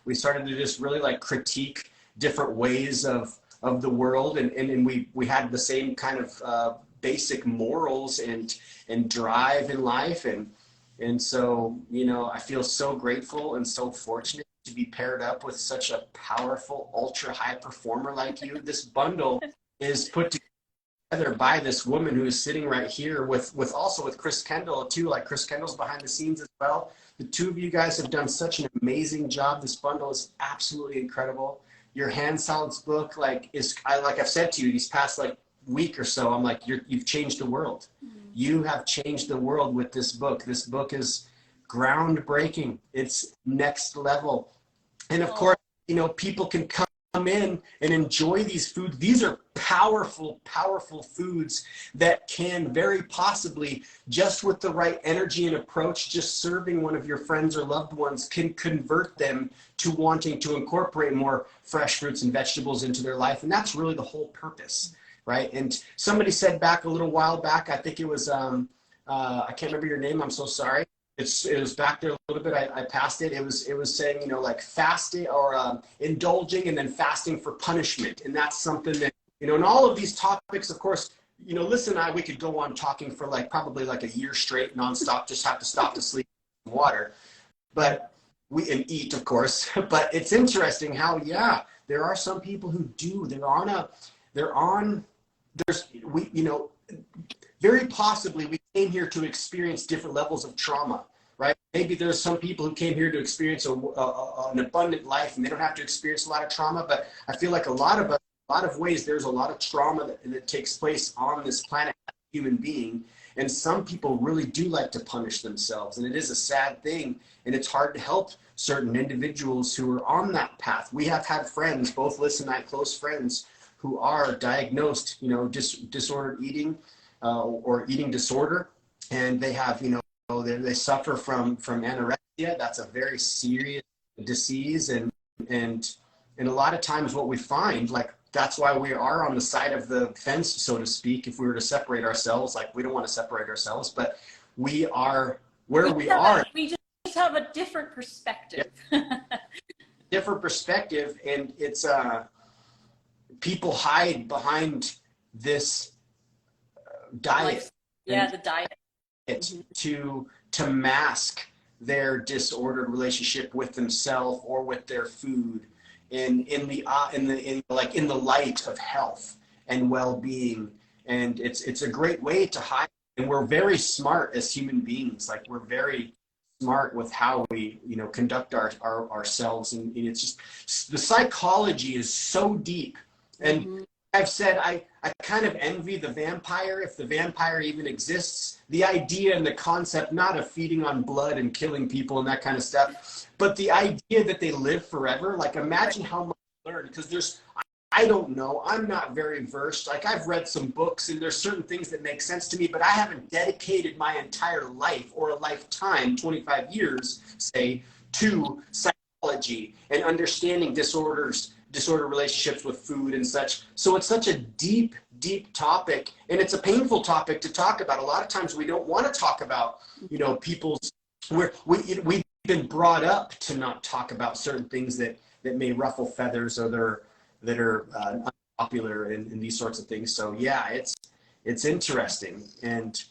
We started to just really like critique different ways of the world. And we had the same kind of basic morals and drive in life. And so, you know, I feel so grateful and so fortunate to be paired up with such a powerful, ultra high performer like you. This bundle is put together by this woman who is sitting right here with Chris Kendall too. Like Chris Kendall's behind the scenes as well. The two of you guys have done such an amazing job. This bundle is absolutely incredible. Your hand salads book, like I've said to you these past like week or so, I'm like, you've changed the world. You have changed the world with this book. This book is groundbreaking. It's next level. And of course, you know, people can come in and enjoy these foods. These are powerful, powerful foods that can very possibly, just with the right energy and approach, just serving one of your friends or loved ones can convert them to wanting to incorporate more fresh fruits and vegetables into their life. And that's really the whole purpose, right? And somebody said back a little while back, I think it was, I can't remember your name, I'm so sorry. It was back there a little bit. I passed it. It was saying, you know, like fasting or indulging and then fasting for punishment. And that's something that, you know, and all of these topics, of course, you know, Lissa and I, we could go on talking for like probably like a year straight nonstop, just have to stop to sleep and water. But and eat, of course. But it's interesting how, yeah, there are some people who do. You know, very possibly we came here to experience different levels of trauma, right? Maybe there's some people who came here to experience an abundant life and they don't have to experience a lot of trauma, but I feel like a lot of ways there's a lot of trauma that takes place on this planet as a human being, and some people really do like to punish themselves, and it is a sad thing, and it's hard to help certain individuals who are on that path. We have had friends, both Lissa and I, close friends, who are diagnosed, you know, disordered eating, or eating disorder, and they have, you know, they suffer from anorexia. That's a very serious disease, and a lot of times what we find, like, that's why we are on the side of the fence, so to speak. If we were to separate ourselves, like, we don't want to separate ourselves, but we are where we are.
We just have a different perspective.
Different perspective, and it's people hide behind this diet.
The diet.
To mask their disordered relationship with themselves or with their food, in the light of health and well-being. And it's a great way to hide. And we're very smart as human beings. Like, we're very smart with how we, you know, conduct ourselves. And it's just, the psychology is so deep. And I've said, I kind of envy the vampire, if the vampire even exists. The idea and the concept, not of feeding on blood and killing people and that kind of stuff, but the idea that they live forever. Like, imagine how much you learn, because I don't know, I'm not very versed. Like, I've read some books and there's certain things that make sense to me, but I haven't dedicated my entire life or a lifetime, 25 years, say, to psychology and understanding disorders disordered relationships with food and such. So it's such a deep, deep topic, and it's a painful topic to talk about. A lot of times we don't want to talk about, you know, we've been brought up to not talk about certain things that may ruffle feathers or that are unpopular and these sorts of things. So yeah, it's interesting. And,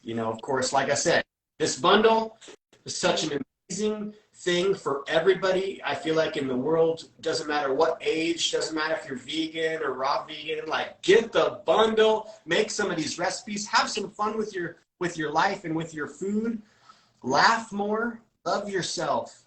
you know, of course, like I said, this bundle is such an amazing thing for everybody. I feel like in the world, doesn't matter what age, doesn't matter if you're vegan or raw vegan, like get the bundle, make some of these recipes, have some fun with your life and with your food, laugh more, love yourself,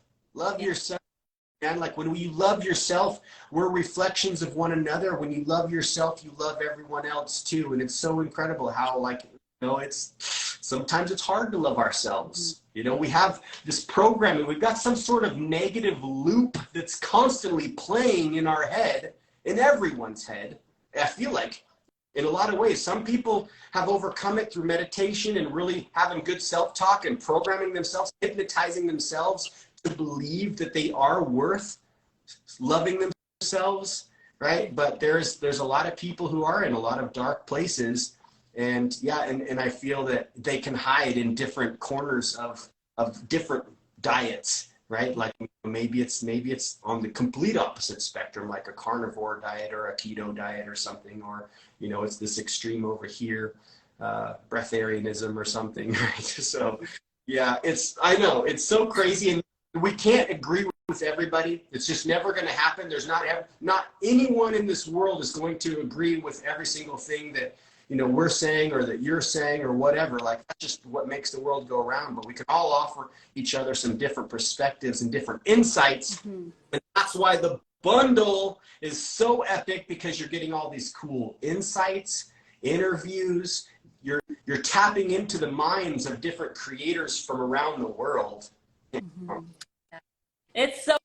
and like when you love yourself, we're reflections of one another. When you love yourself, you love everyone else too. And it's so incredible how, like, you know, sometimes it's hard to love ourselves. You know, we have this programming, we've got some sort of negative loop that's constantly playing in our head, in everyone's head. I feel like in a lot of ways, some people have overcome it through meditation and really having good self-talk and programming themselves, hypnotizing themselves to believe that they are worth loving themselves, right? But there's a lot of people who are in a lot of dark places. And yeah, and I feel that they can hide in different corners of different diets, right? Like maybe it's on the complete opposite spectrum, like a carnivore diet or a keto diet or something, or, you know, it's this extreme over here, breatharianism or something, right? So yeah, I know it's so crazy, and we can't agree with everybody. It's just never going to happen. There's not anyone in this world is going to agree with every single thing that, you know, we're saying or that you're saying or whatever. Like, that's just what makes the world go around. But we can all offer each other some different perspectives and different insights. And that's why the bundle is so epic, because you're getting all these cool insights, interviews. You're tapping into the minds of different creators from around the world.
It's so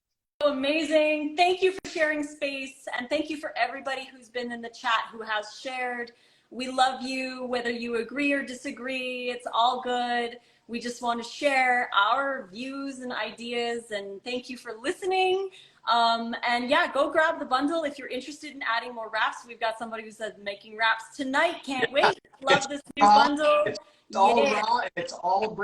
amazing. Thank you for sharing space, and thank you for everybody who's been in the chat who has shared. We love you, whether you agree or disagree. It's all good. We just want to share our views and ideas, and thank you for listening. And yeah, go grab the bundle if you're interested in adding more wraps. We've got somebody who said making wraps tonight. Can't wait. Love this new bundle.
It's all raw, and it's all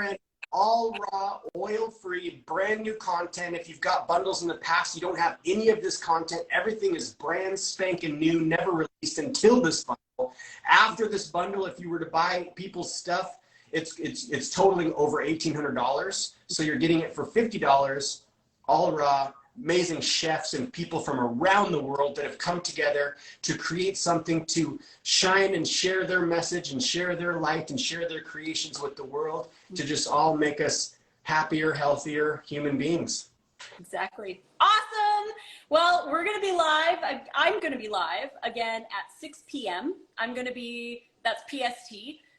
all raw, oil-free, brand new content. If you've got bundles in the past, you don't have any of this content. Everything is brand spanking new, never released until this bundle. After this bundle, if you were to buy people's stuff, it's totaling over $1,800. So you're getting it for $50, all raw. Amazing chefs and people from around the world that have come together to create something to shine and share their message and share their light and share their creations with the world, to just all make us happier, healthier human beings.
Exactly. Awesome. Well, we're going to be live. I'm going to be live again at 6 p.m. That's PST,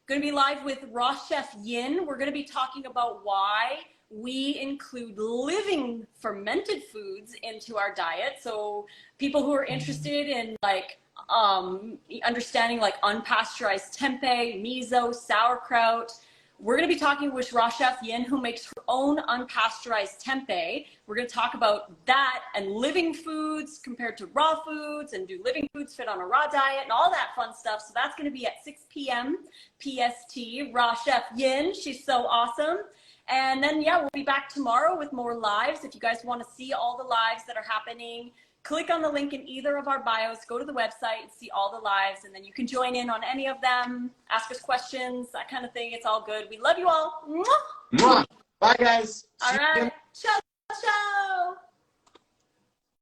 going to be live with Raw Chef Yin. We're going to be talking about why we include living fermented foods into our diet. So people who are interested in like understanding like unpasteurized tempeh, miso, sauerkraut. We're going to be talking with Raw Chef Yin, who makes her own unpasteurized tempeh. We're going to talk about that and living foods compared to raw foods, and do living foods fit on a raw diet and all that fun stuff. So that's going to be at 6 p.m. PST. Raw Chef Yin, she's so awesome. And then, yeah, we'll be back tomorrow with more lives. If you guys want to see all the lives that are happening, click on the link in either of our bios, go to the website and see all the lives, and then you can join in on any of them, ask us questions, that kind of thing. It's all good. We love you all. Mwah!
Mwah! Bye, guys.
All right. Ciao, ciao.